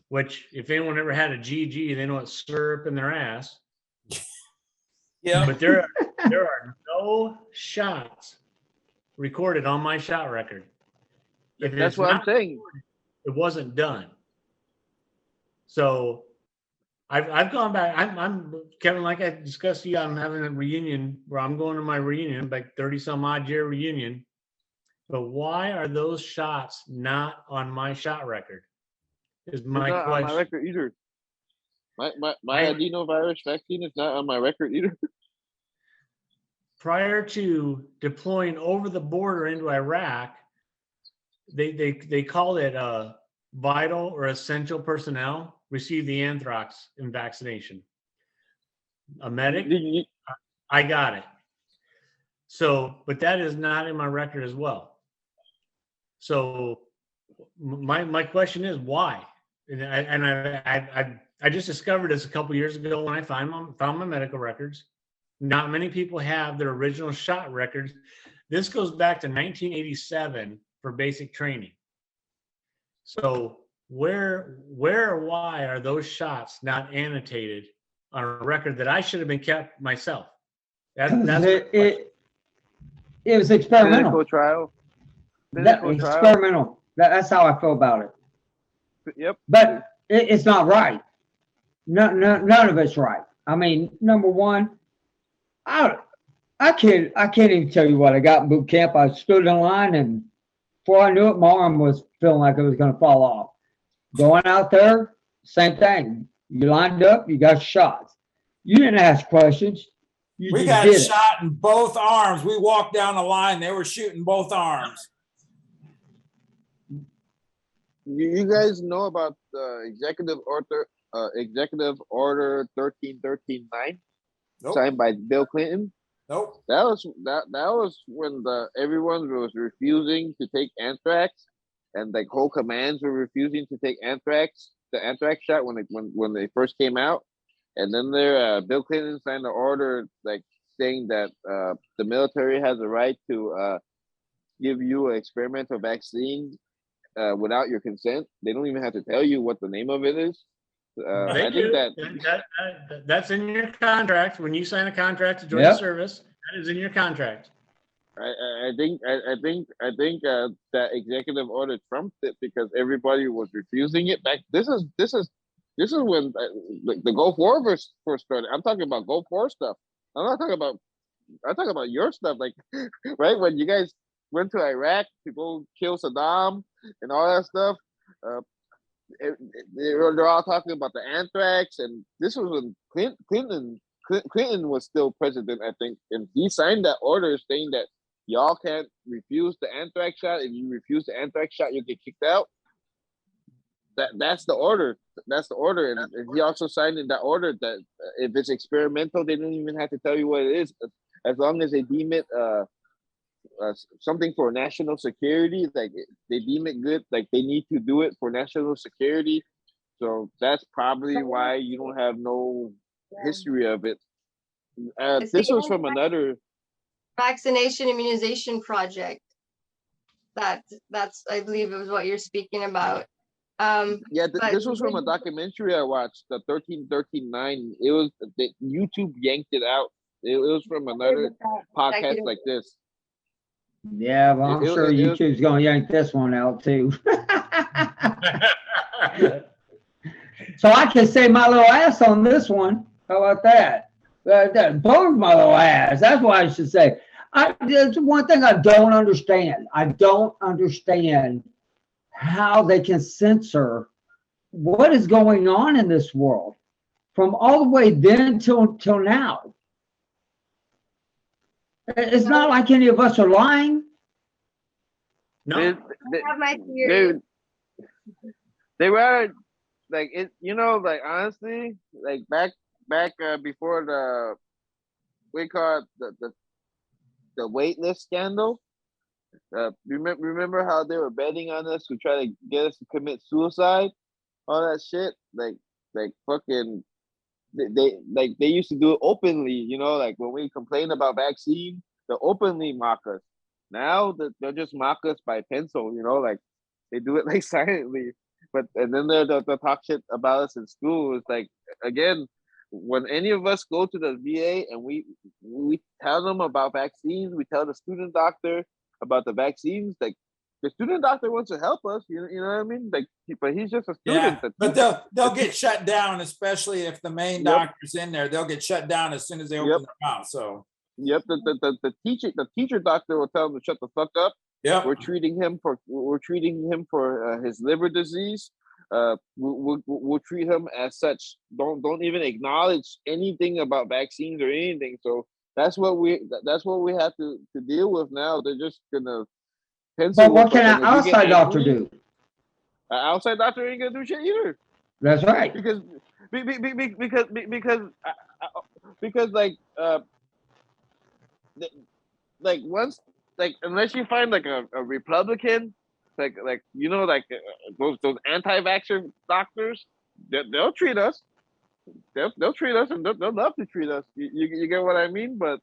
which if anyone ever had a GG, they know it's syrup in their ass. Yeah. But there are no shots recorded on my shot record. If that's it's what I'm not saying. recorded, it wasn't done. So I've gone back. I'm Kevin, like I discussed to you, I'm having a reunion where I'm going to my reunion, like 30 some odd year reunion. But why are those shots not on my shot record? Is It's my not on my question. record either. My I- adenovirus vaccine is not on my record either. Prior to deploying over the border into Iraq, they call it vital or essential personnel receive the anthrax in vaccination. A medic, I got it. So, but that is not in my record as well. So, my question is why? And I just discovered this a couple years ago when I found my medical records. Not many people have their original shot records. This goes back to 1987 for basic training. So where or why are those shots not annotated on a record that I should have been kept myself? That's It was Clinical experimental. trial. That, Clinical trial. experimental. That's how I feel about it. Yep. But it's not right. None of it's right. I mean, number one, I can't even tell you what I got in boot camp. I stood in line, and before I knew it, my arm was feeling like it was going to fall off. Going out there, same thing. You lined up, you got shots. You didn't ask questions. You We just got did it. shot in both arms. We walked down the line. They were shooting both arms. You guys know about the executive order 13139 Nope. signed by Bill Clinton? Nope. That was when everyone was refusing to take anthrax, and like whole commands were refusing to take the anthrax shot when they first came out, and then Bill Clinton signed an order like saying that the military has a right to give you an experimental vaccine without your consent. They don't even have to tell you what the name of it is. They I do. think That's in your contract. When you sign a contract to join the Yep. service, that is in your contract. I think that executive order trumped it because everybody was refusing it back. This is when the Gulf War first started. I'm talking about Gulf War stuff. I'm talking about your stuff, like right when you guys went to Iraq to go kill Saddam and all that stuff. They're all talking about the anthrax, and this was when Clinton was still president, I think, and he signed that order saying that y'all can't refuse the anthrax shot. If you refuse the anthrax shot, you'll get kicked out. That's the order. That's the order, and he also signed in that order that if it's experimental, they don't even have to tell you what it is, as long as they deem it something for national security. Like they deem it good, like they need to do it for national security. So that's probably why you don't have no history of it. This was from another Vaccination immunization project. That's I believe it was what you're speaking about. Yeah, but this was from a documentary I watched, the 13139. It was YouTube yanked it out It was from another podcast Executive. like this. Yeah, well, I'm It- sure it- it- YouTube's gonna yank this one out too. So I can say my little ass on this one. How about that? Both my little ass. That's what I should say. There's one thing I don't understand. I don't understand how they can censor what is going on in this world from all the way then till now. It's not like any of us are lying. No, they, I have my they, theory. they were like it, you know, like honestly, like back before the we call it the waitlist scandal. Remember how they were betting on us to try to get us to commit suicide, all that shit. Like fucking, they used to do it openly. You know, like when we complain about vaccine, they openly mock us. Now they'll just mock us by pencil. You know, like they do it like silently. But and then they'll talk shit about us in school. It's like again, when any of us go to the VA and we tell them about vaccines, we tell the student doctor about the vaccines. Like the student doctor wants to help us, you know what I mean? Like, but he's just a Yeah, student. but they'll get shut down, especially if the main doctor's in there. They'll get shut down as soon as they open their mouth. So Yep, the teacher doctor will tell him to shut the fuck up. yeah, We're treating him for his liver disease. We'll treat him as such. Don't even acknowledge anything about vaccines or anything. So that's what we have to deal with now. They're just gonna pencil. But what whip us, can and an if we get outside doctor angry, do? An outside doctor ain't gonna do shit either. That's right. Because like like once like unless you find like a Republican like you know like those anti-vaxxer doctors, they'll treat us. They'll treat us and they'll love to treat us. You get what I mean? But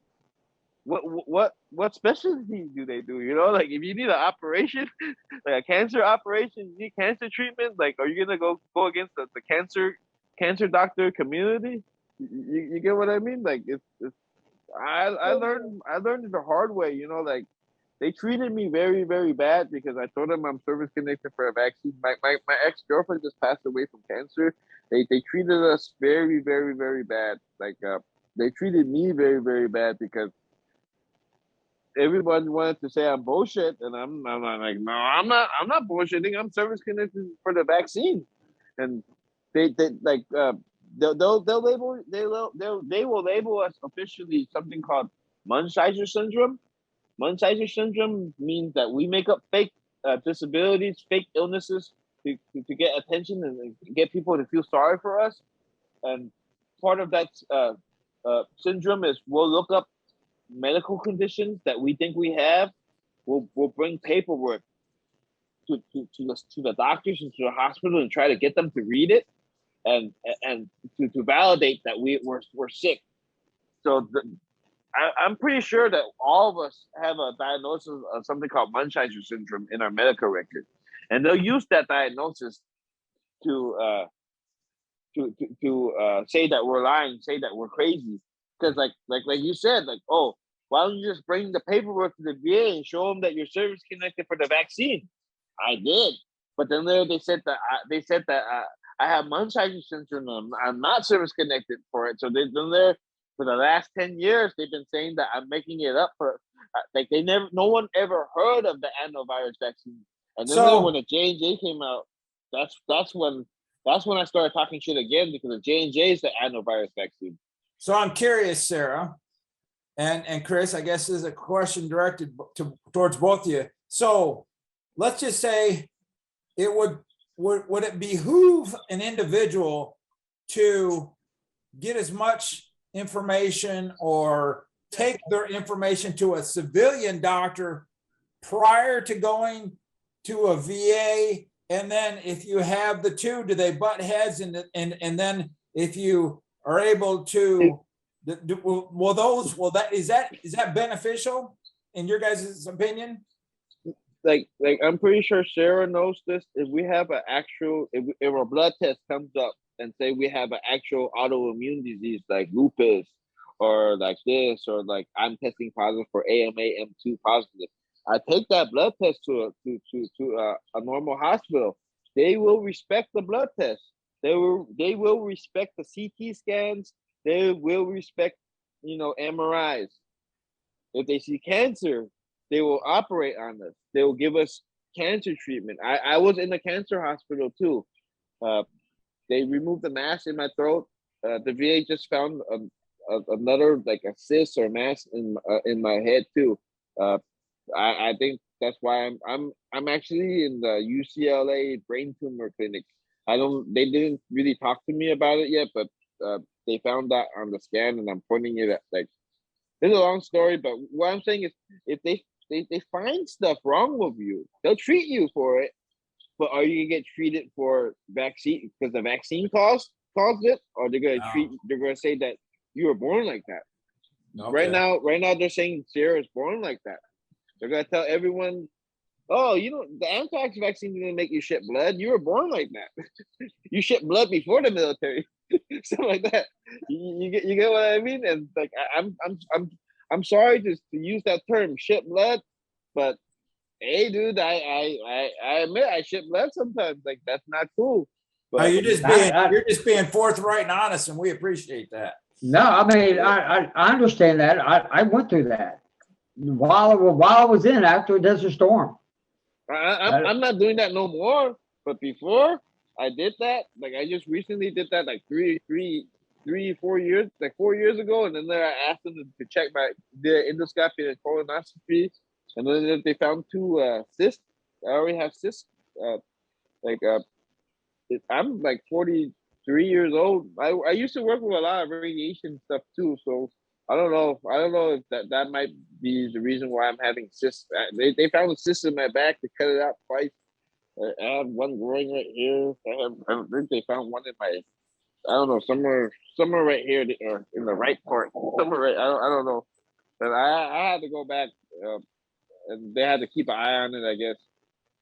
what specialties do they do? You know, like if you need an operation, like a cancer operation, you need cancer treatment. Like, are you gonna go against the cancer doctor community? You get what I mean? Like it's I learned it the hard way. You know, like they treated me very, very bad because I told them I'm service connected for a vaccine. My ex-girlfriend just passed away from cancer. They treated us very, very, very bad. Like they treated me very, very bad because everyone wanted to say I'm bullshit, and I'm like, no, I'm not bullshitting. I'm service connected for the vaccine, and they like they'll label they will label us officially something called Munchausen syndrome. Munchausen syndrome means that we make up fake disabilities, fake illnesses to get attention and get people to feel sorry for us. And part of that syndrome is we'll look up medical conditions that we think we have. We'll bring paperwork to the doctors and to the hospital and try to get them to read it and to validate that we're sick. So I'm pretty sure that all of us have a diagnosis of something called Munchausen syndrome in our medical record, and they'll use that diagnosis to say that we're lying, say that we're crazy, because like you said, like, oh, why don't you just bring the paperwork to the VA and show them that you're service connected for the vaccine? I did, but then they said that I have Munchausen syndrome. I'm not service connected for it. So they've been there for the last 10 years. They've been saying that I'm making it up for like no one ever heard of the adenovirus vaccine. And then when the J&J came out, that's when I started talking shit again because the J&J is the adenovirus vaccine. So I'm curious, Sarah, and Chris, I guess this is a question directed towards both of you. So let's just say it would it behoove an individual to get as much information or take their information to a civilian doctor prior to going to a VA? And then if you have the two, do they butt heads? And then if you are able to, is that beneficial in your guys' opinion? Like I'm pretty sure Sarah knows this. If we have an actual, if a blood test comes up and say we have an actual autoimmune disease like lupus or like this, or like I'm testing positive for AMA-M2 positive. I take that blood test to a normal hospital. They will respect the blood test. They will respect the CT scans. They will respect, MRIs. If they see cancer, they will operate on us. They will give us cancer treatment. I was in a cancer hospital too. They removed the mass in my throat. The VA just found another like a cyst or mass in my head too. I think that's why I'm actually in the UCLA brain tumor clinic. They didn't really talk to me about it yet, but they found that on the scan, and I'm pointing it at like. It's a long story, but what I'm saying is, if they find stuff wrong with you, they'll treat you for it. But are you gonna get treated for vaccine because the vaccine caused it, or they're gonna No. they're gonna say that you were born like that? Okay. Right now they're saying Sarah is born like that. They're gonna tell everyone, oh, the anthrax vaccine didn't make you shit blood. You were born like that. You shit blood before the military, something like that. You get what I mean? And like I'm sorry to use that term, shit blood, but hey, dude, I admit I shit blood sometimes. Like that's not cool. No, But you're just being forthright and honest, and we appreciate that. No, I mean, I understand that. I went through that while I was in after Desert Storm. I'm not doing that no more. But before I did that, like I just recently did that like 4 years, like 4 years ago, and then there I asked them to check the endoscopy and colonoscopy, and then they found two cysts. I already have cysts. Like I'm like 43 years old. I used to work with a lot of radiation stuff too, so I don't know. I don't know if that might be the reason why I'm having cysts. They found a cyst in my back. They cut it out twice. I have one growing right here. I think they found one in my, I don't know, somewhere right here, or in the right part, somewhere right. I don't know. But I had to go back, and they had to keep an eye on it, I guess.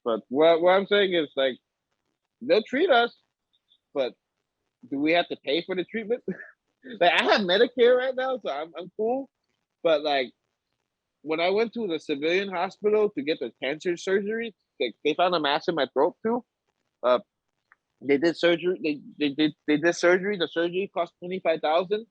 But what I'm saying is, like, they'll treat us, but do we have to pay for the treatment? Like, I have Medicare right now, so I'm cool. But like, when I went to the civilian hospital to get the cancer surgery, they found a mass in my throat too. They did surgery. They did surgery. The surgery cost 25,000.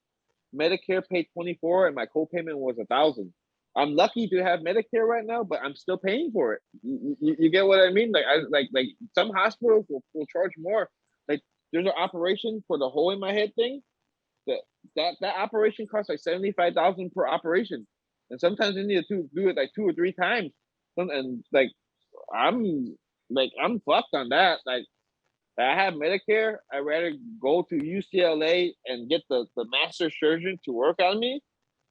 Medicare paid 24, and my copayment was 1,000. I'm lucky to have Medicare right now, but I'm still paying for it. You get what I mean? Like like some hospitals will charge more. Like there's an operation for the hole in my head thing. That operation costs like 75,000 per operation, and sometimes they need to do it like 2 or 3 times. And like I'm I'm fucked on that. Like I have Medicare. I'd rather go to UCLA and get the master surgeon to work on me,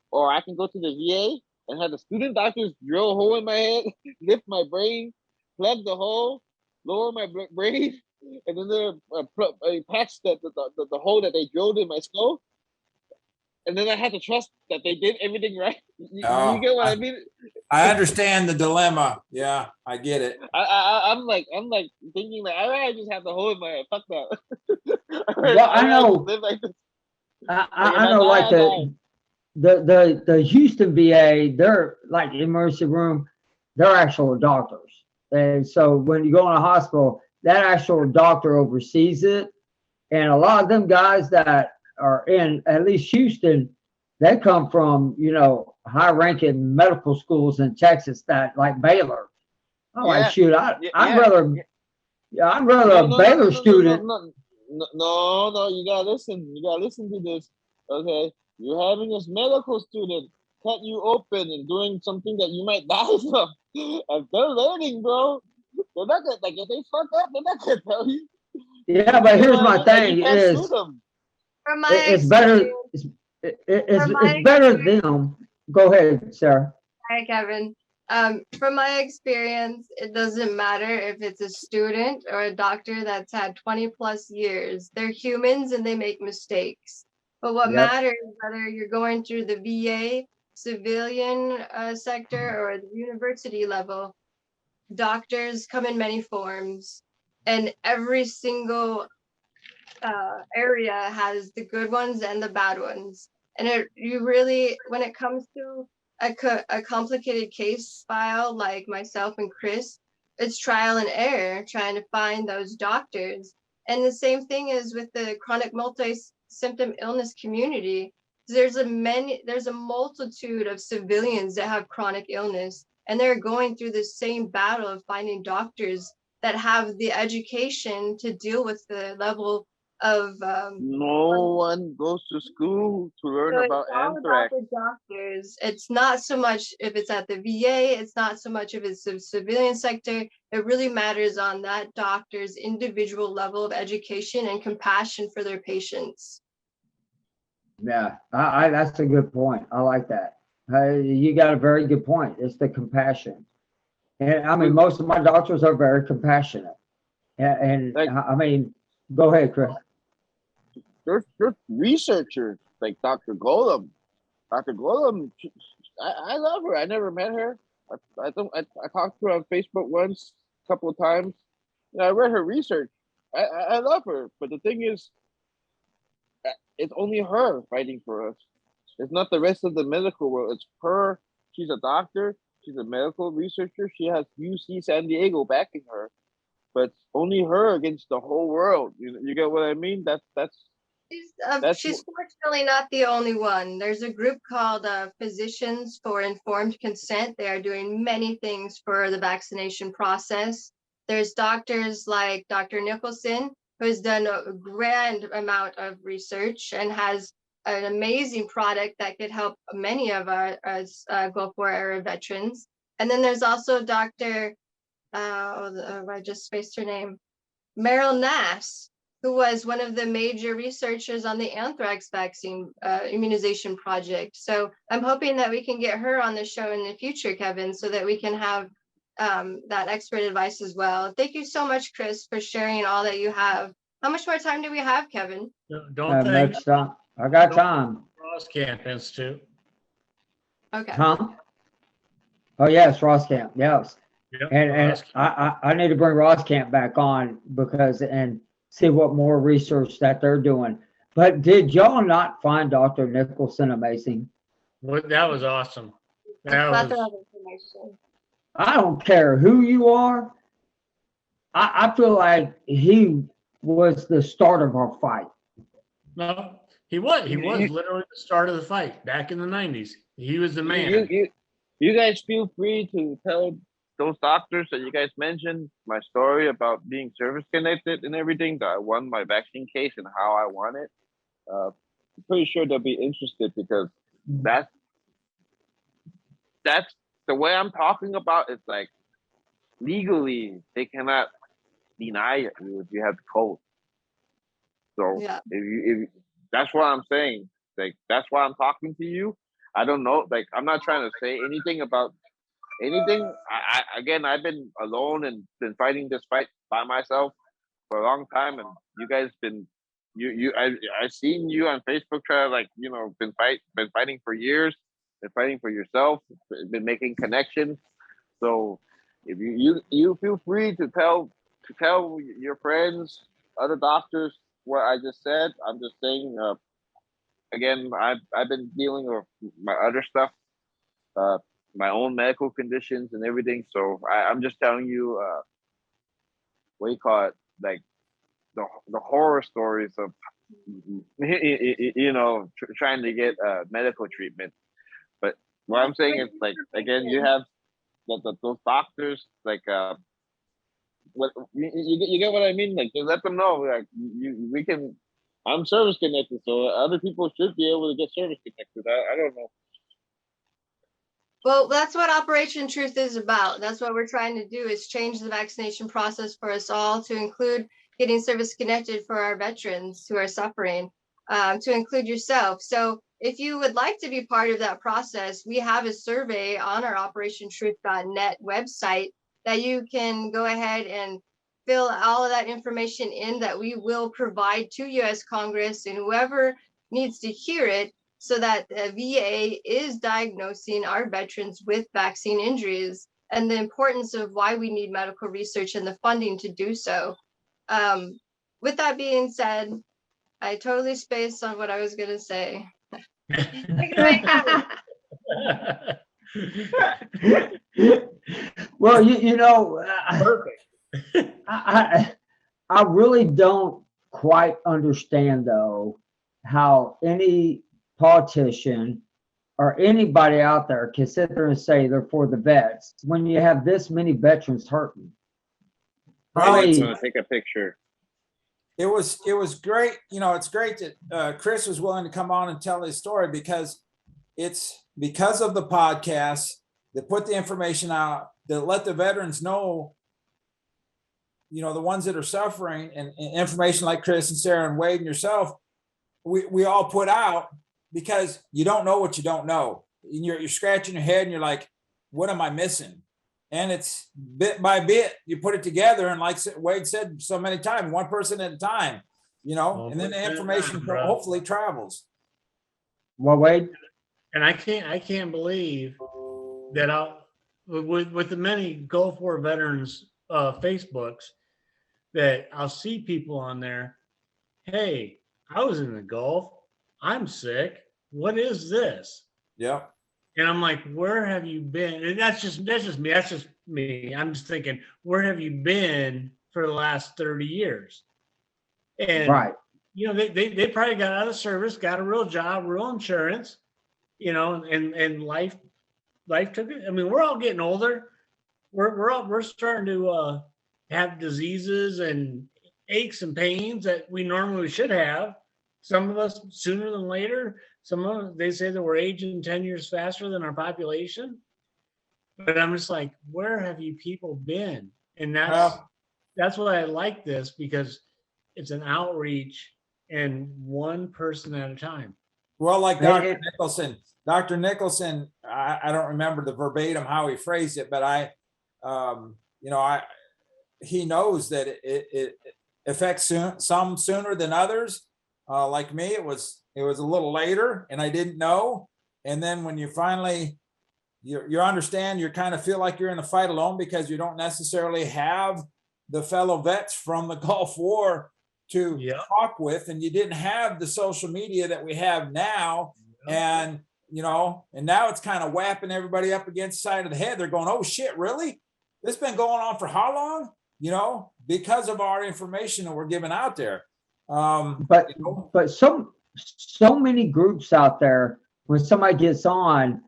or I can go to the VA and have the student doctors drill a hole in my head, lift my brain, plug the hole, lower my brain, and then they patch the hole that they drilled in my skull. And then I had to trust that they did everything right. You get what I mean? I understand the dilemma. Yeah, I get it. I'm like thinking like I just have the hole in my head. Fuck that. Well, I know. Live like this. I know, like the Houston VA, they're like emergency room, they're actual doctors. And so when you go in a hospital, that actual doctor oversees it. And a lot of them guys that are in at least Houston, they come from, high ranking medical schools in Texas that like Baylor. I'm like, shoot, I'd rather a Baylor student. No, you gotta listen. You gotta listen to this. Okay, you're having this medical student cut you open and doing something that you might die from. And they're learning, bro. They're not gonna, like, if they fuck up, they're not gonna tell you. Yeah, but here's my thing: is From my it's better. It's better them. Go ahead, Sarah. Hi, Kevin. From my experience, it doesn't matter if it's a student or a doctor that's had 20 plus years. They're humans and they make mistakes. But what matters is whether you're going through the VA, civilian sector, or the university level. Doctors come in many forms, and every single area has the good ones and the bad ones. And you really, when it comes to a complicated case file like myself and Chris, it's trial and error trying to find those doctors. And the same thing is with the chronic multi-symptom illness community. There's a multitude of civilians that have chronic illness, and they're going through the same battle of finding doctors that have the education to deal with the level of No one goes to school to learn so about it's all about anthrax. the doctors. It's not so much if it's at the VA, it's not so much if it's the civilian sector. It really matters on that doctor's individual level of education and compassion for their patients. Yeah, that's a good point. I like that. You got a very good point. It's the compassion. And I mean, most of my doctors are very compassionate. And Like- I mean, go ahead, Chris. There's researchers like Dr. Golem. Dr. Golem, I love her. I never met her. I talked to her on Facebook once, a couple of times. And I read her research. I love her. But the thing is, it's only her fighting for us. It's not the rest of the medical world. It's her. She's a doctor. She's a medical researcher. She has UC San Diego backing her. But it's only her against the whole world. You get what I mean? That's She's fortunately not the only one. There's a group called Physicians for Informed Consent. They are doing many things for the vaccination process. There's doctors like Dr. Nicholson, who has done a grand amount of research and has an amazing product that could help many of our Gulf War era veterans. And then there's also Dr. I just spaced her name, Meryl Nass, who was one of the major researchers on the anthrax vaccine immunization project. So I'm hoping that we can get her on the show in the future, Kevin, so that we can have that expert advice as well. Thank you so much, Chris, for sharing all that you have. How much more time do we have, Kevin? Don't think Next time. I got time. Ross Camp Institute. Okay. Huh? Oh, yes, Ross Camp. Yes. Yep, And Ross Camp. I need to bring Ross Camp back on because and see what more research that they're doing. But did y'all not find Dr. Nicholson amazing? That was awesome. That Plethora was, of information. I don't care who you are. I feel like he was the start of our fight. no, he was You- literally the start of the fight back in the 90s. He was the man. You guys feel free to tell those doctors that you guys mentioned my story about being service connected and everything, that I won my vaccine case and how I won it. I'm pretty sure they'll be interested because that's the way I'm talking about. It's like legally they cannot deny it if you have the code. So Yeah. if that's what I'm saying. Like that's why I'm talking to you. I don't know. Like I'm not trying to say anything about anything. I've been alone and been fighting this fight by myself for a long time, and you guys been I've seen you on Facebook try to been fighting for years, been fighting for yourself, been making connections. So if you feel free to tell your friends, other doctors what I just said. I'm just saying. Again, I've been dealing with my other stuff. My own medical conditions and everything. So I'm just telling you, what do you call it? Like the horror stories of, trying to get medical treatment. But what I'm saying is, like, again, you have those doctors, like, what you get what I mean? Like, just let them know, like, we can. I'm service connected, so other people should be able to get service connected. I don't know. Well, that's what Operation Truth is about. That's what we're trying to do, is change the vaccination process for us all, to include getting service connected for our veterans who are suffering, to include yourself. So if you would like to be part of that process, we have a survey on our operationtruth.net website that you can go ahead and fill all of that information in, that we will provide to US Congress and whoever needs to hear it, so that the VA is diagnosing our veterans with vaccine injuries and the importance of why we need medical research and the funding to do so. With that being said, I totally spaced on what I was going to say. Take it away, Kevin. Well, you know, Perfect. I really don't quite understand though how any politician or anybody out there can sit there and say they're for the vets when you have this many veterans hurting. Well, I I'm mean, gonna take a picture. it was great. You know, it's great that Chris was willing to come on and tell his story, because it's because of the podcast that put the information out, that let the veterans know, you know, the ones that are suffering, and information like Chris and Sarah and Wade and yourself, we all put out, because you don't know what you don't know. And you're scratching your head and you're like, what am I missing? And it's bit by bit, you put it together. And like Wade said so many times, one person at a time, you know, Well, and then the that's information right, bro. hopefully travels. well, Wade, And I can't believe that with the many Gulf War veterans Facebooks, that I'll see people on there. Hey, I was in the Gulf. I'm sick. What is this? Yep. And I'm like, where have you been? And that's just me. That's just me. I'm just thinking, where have you been for the last 30 years? And right. you know, they probably got out of service, got a real job, real insurance, you know, and life took it. I mean, we're all getting older. We're starting to have diseases and aches and pains that we normally should have. Some of us sooner than later. Some of us, they say that we're aging 10 years faster than our population. But I'm just like, where have you people been? And that's why I like this, because it's an outreach and one person at a time. Well, like Hey, Dr. Nicholson, I don't remember the verbatim how he phrased it, but you know, he knows that it affects some sooner than others. Like me, it was a little later, and I didn't know. And then when you finally you understand, you kind of feel like you're in a fight alone, because you don't necessarily have the fellow vets from the Gulf War to talk with, and you didn't have the social media that we have now. And you know, and now it's kind of whapping everybody up against the side of the head. They're going, oh shit, really? This been going on for how long? You know, because of our information that we're giving out there. But so many groups out there, when somebody gets on,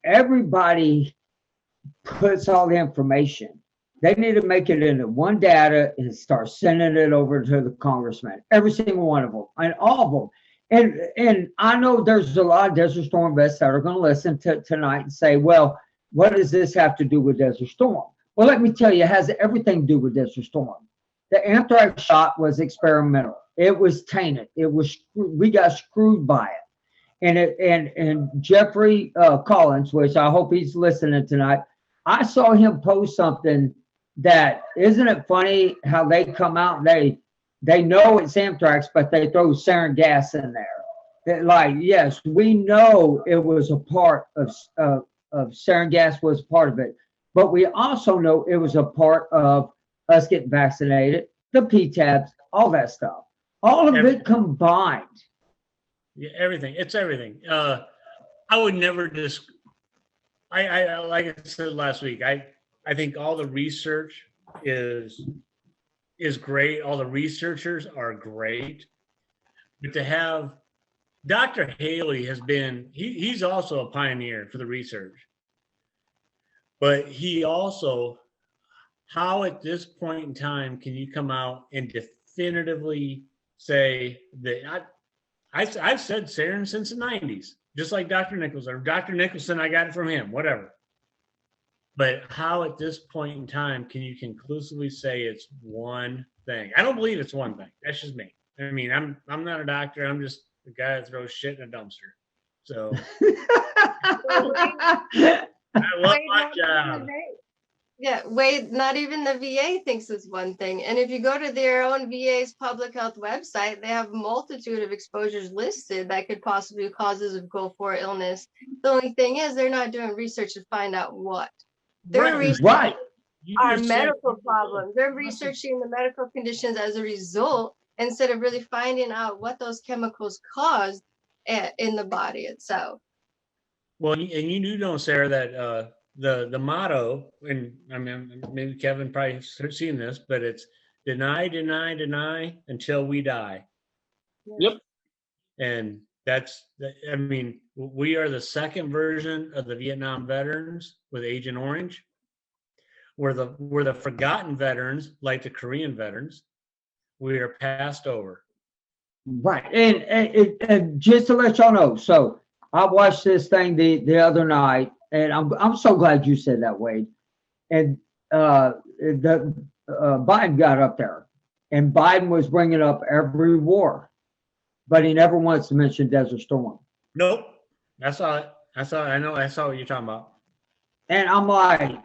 everybody puts all the information. They need to make it into one data and start sending it over to the congressman, every single one of them, and all of them. And I know there's a lot of Desert Storm vets that are going to listen to tonight and say, well, what does this have to do with Desert Storm? Well, let me tell you, it has everything to do with Desert Storm. The anthrax shot was experimental. It was tainted. We got screwed by it. And Jeffrey Collins, which I hope he's listening tonight, I saw him post something that, isn't it funny how they come out and they know it's anthrax, but they throw sarin gas in there. Like, yes, we know it was a part of sarin gas was part of it, but we also know it was a part of us getting vaccinated, the PTABs, all that stuff, all of it combined. Yeah, everything. It's everything. I would never I like I said last week, I think all the research is great. All the researchers are great. But to have Dr. Haley has been, he's also a pioneer for the research. But he also, how at this point in time can you come out and definitively say that I've said sarin since the 90s, just like Dr. Nicholson, or Dr. Nicholson, I got it from him, whatever. But how at this point in time can you conclusively say it's one thing? I don't believe it's one thing. That's just me. I mean, I'm not a doctor. I'm just the guy that throws shit in a dumpster. So I love my job. Yeah, Wade, not even the VA thinks it's one thing. And if you go to their own VA's public health website, they have a multitude of exposures listed that could possibly be causes of Gulf War illness. The only thing is they're not doing research to find out what. They're researching our medical problems. They're researching the medical conditions as a result, instead of really finding out what those chemicals caused in the body itself. Well, and you do know, Sarah, that the motto, and I mean, maybe Kevin probably has seen this, but it's deny, deny, deny until we die. Yep. And I mean, we are the second version of the Vietnam veterans with Agent Orange. We're the forgotten veterans, like the Korean veterans. We are passed over. Right. And just to let y'all know, so I watched this thing the other night, and I'm so glad you said that, Wade. And Biden got up there, and Biden was bringing up every war, but he never once mentioned Desert Storm. Nope. I saw it. I saw what you're talking about. And I'm like,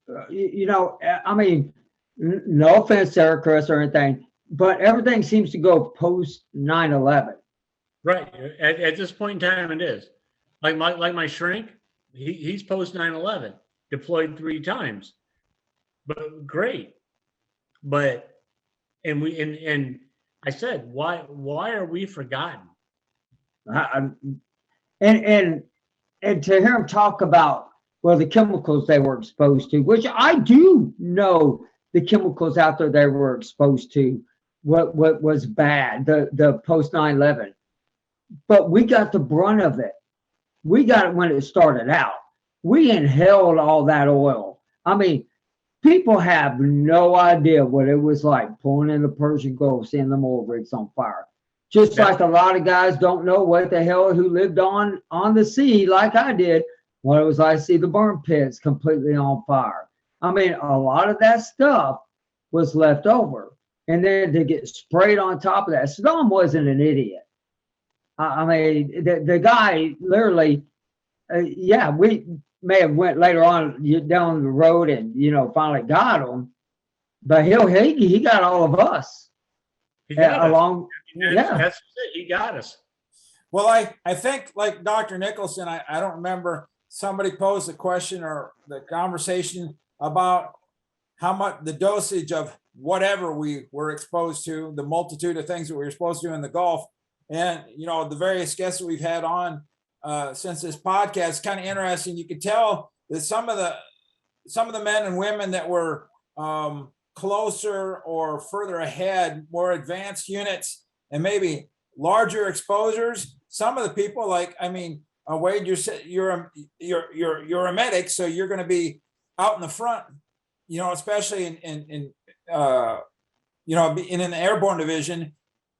I mean, no offense, Sarah, Chris, or anything, but everything seems to go post 9/11. Right. At this point in time, it is. Like my shrink, he's post 9/11, deployed 3 times. But great. But and I said, why are we forgotten? And to hear him talk about, well, the chemicals they were exposed to, which I do know the chemicals out there they were exposed to, what was bad, the post 9/11. But we got the brunt of it. We got it when it started out. We inhaled all that oil. I mean, people have no idea what it was like pulling in the Persian Gulf, seeing them oil rigs on fire. Just like a lot of guys don't know what the hell who lived on the sea like I did, what it was like to see the burn pits completely on fire. I mean, a lot of that stuff was left over. And then to get sprayed on top of that, Saddam wasn't an idiot. I mean, the guy literally, we may have went later on down the road and, finally got him, but he got all of us. He got along. That's it. He got us. Well, I think like Dr. Nicholson, I don't remember, somebody posed a question or the conversation about how much the dosage of whatever we were exposed to, the multitude of things that we were exposed to in the Gulf. And, the various guests that we've had on since this podcast, kind of interesting. You could tell that some of the men and women that were closer or further ahead, more advanced units and maybe larger exposures, some of the people, like, I mean, Wade, you're a medic, so you're going to be out in the front, especially in an airborne division.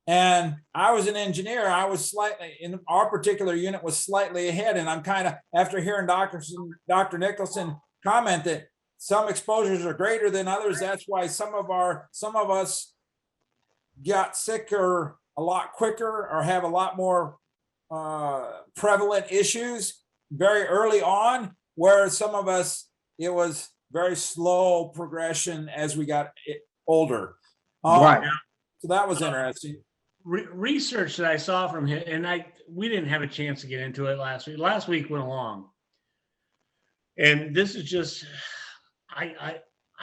And I was an engineer. I was slightly in our particular unit was slightly ahead. And I'm kind of, after hearing Dr. Nicholson comment that some exposures are greater than others, that's why some of us got sicker a lot quicker or have a lot more prevalent issues very early on, whereas some of us, it was very slow progression as we got older. Right. So that was interesting. Research that I saw from him, and we didn't have a chance to get into it last week. Last week went along, and this is just I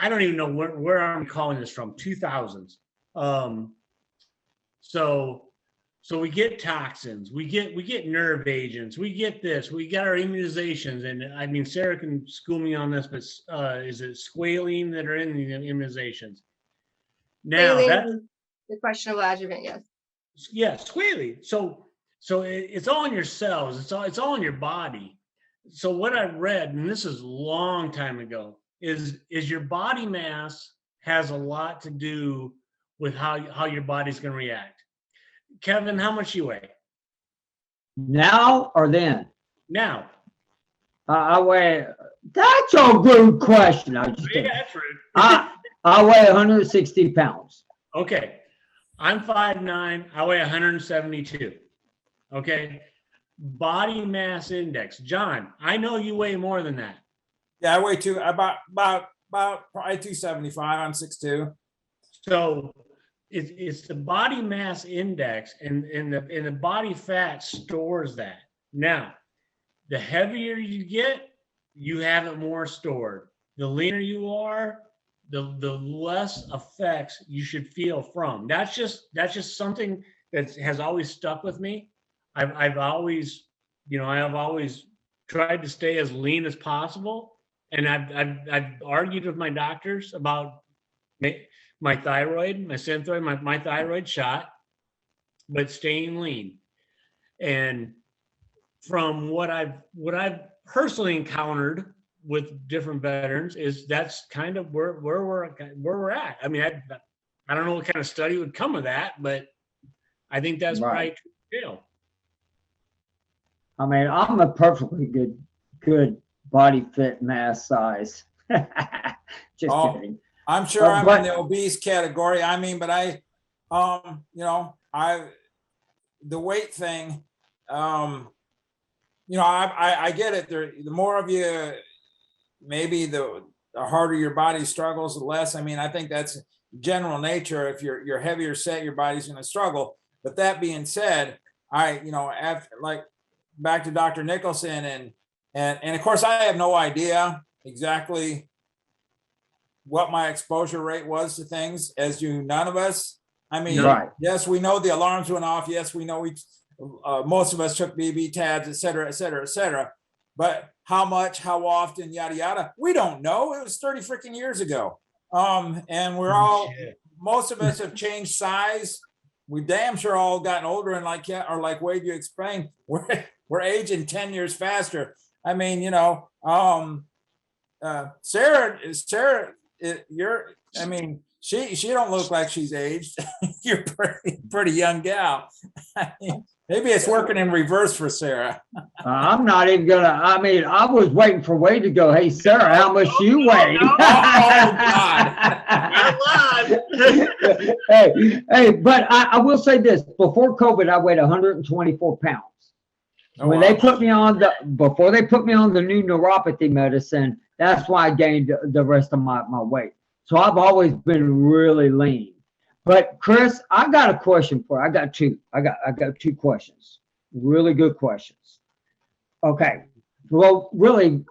don't even know where I'm calling this from. 2000s. So we get toxins, we get nerve agents, we get this, we got our immunizations, and I mean Sarah can school me on this, but is it squalene that are in the immunizations? Now that's the questionable adjuvant, yes. Yeah, squalene. So it's all in your cells. It's all in your body. So what I read, and this is a long time ago, is your body mass has a lot to do with how your body's going to react. Kevin, how much you weigh? Now or then? Now. I weigh. That's a good question. That's rude. I weigh 160 pounds. Okay. I'm 5'9", I weigh 172. Okay. Body mass index. John, I know you weigh more than that. Yeah, I weigh about probably 275. I'm 6'2". So it's the body mass index and the body fat stores that. Now, the heavier you get, you have it more stored. The leaner you are, the less effects you should feel from. That's just something that has always stuck with me. I've always, I have always tried to stay as lean as possible. And I've argued with my doctors about my thyroid, my Synthroid, my thyroid shot, but staying lean. And from what I've personally encountered with different veterans is that's kind of where we're at. I mean, I don't know what kind of study would come of that, but I think that's Right. probably true. I mean, I'm a perfectly good body fit mass size. Just Oh, kidding. I'm sure I'm but- in the obese category. I mean, but the weight thing, I get it. The more of you, maybe the harder your body struggles, the less. I mean, I think that's general nature. If you're heavier set, your body's going to struggle. But that being said, after, like, back to Dr. Nicholson and of course I have no idea exactly what my exposure rate was to things, as do none of us. I mean, Right. yes, we know the alarms went off. Yes, we know most of us took BB tabs, et cetera, et cetera, et cetera. But how much, how often, yada, yada, we don't know. It was 30 freaking years ago. And we're all, most of us have changed size. We damn sure all gotten older, and like Wade, you explained, we're aging 10 years faster. I mean, Sarah, I mean, she don't look like she's aged. You're pretty young gal. Maybe it's working in reverse for Sarah. I'm not even gonna. I mean, I was waiting for Wade to go. Hey, Sarah, how much you weigh? hey, but I will say this: before COVID, I weighed 124 pounds. Oh, When wow. they put me on before they put me on the new neuropathy medicine, that's why I gained the rest of my weight. So I've always been really lean. But Chris, I got a question for you. I got two. I got two questions. Really good questions. Okay. Well, really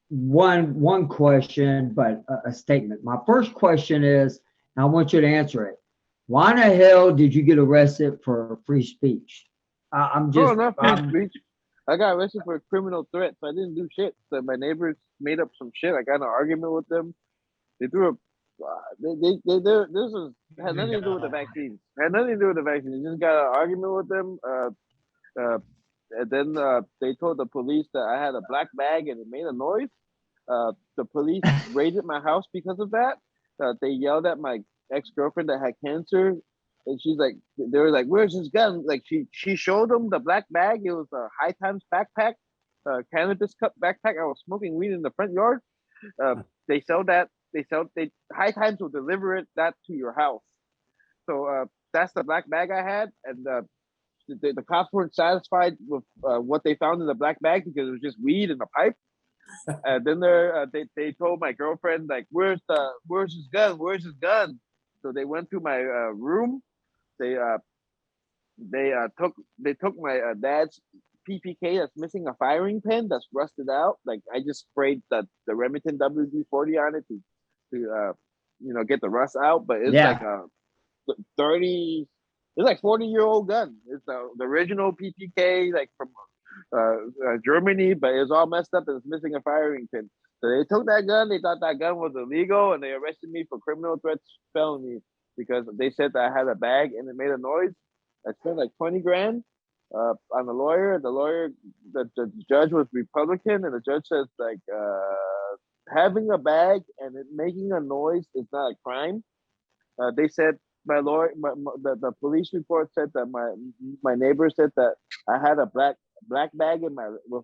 one question, but a statement. My first question is, and I want you to answer it. Why in the hell did you get arrested for free speech? I'm just. No, not free speech. I got arrested for criminal threats. I didn't do shit. So my neighbors made up some shit. I got in an argument with them. They threw a. This had nothing to do with the vaccine. Had nothing to do with the vaccine. They just got an argument with them. And then they told the police that I had a black bag and it made a noise. The police raided my house because of that. They yelled at my ex-girlfriend that had cancer. And she's like, they were like, "Where's his gun?" Like she showed them the black bag. It was a High Times backpack, cannabis cup backpack. I was smoking weed in the front yard. They sell that. High Times will deliver that to your house. So that's the black bag I had, and the cops weren't satisfied with what they found in the black bag because it was just weed in a pipe. And then they told my girlfriend, like, "Where's his gun? Where's his gun?" So they went to my room. They took my dad's PPK that's missing a firing pin that's rusted out. Like I just sprayed the Remington WD-40 on it to get the rust out. But it's like a 30. It's like 40-year-old gun. It's the original PPK, like from Germany, but it's all messed up and it's missing a firing pin. So they took that gun. They thought that gun was illegal, and they arrested me for criminal threats felony because they said that I had a bag and it made a noise. I spent like 20 grand on the lawyer. The judge was Republican, and the judge says like having a bag and it making a noise is not a crime. They said my lawyer, the police report said that my neighbor said that I had a black bag with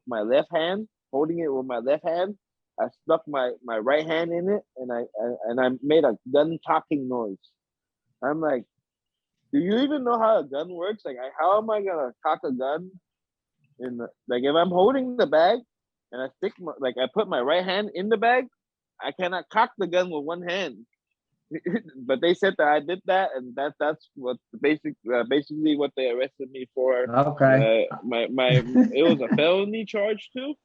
my left hand, holding it with my left hand. I stuck my right hand in it, and I made a gun cocking noise. I'm like, do you even know how a gun works? Like, how am I gonna cock a gun? Like, if I'm holding the bag and I put my right hand in the bag, I cannot cock the gun with one hand. But they said that I did that, and that's what basically what they arrested me for. Okay. It was a felony charge too.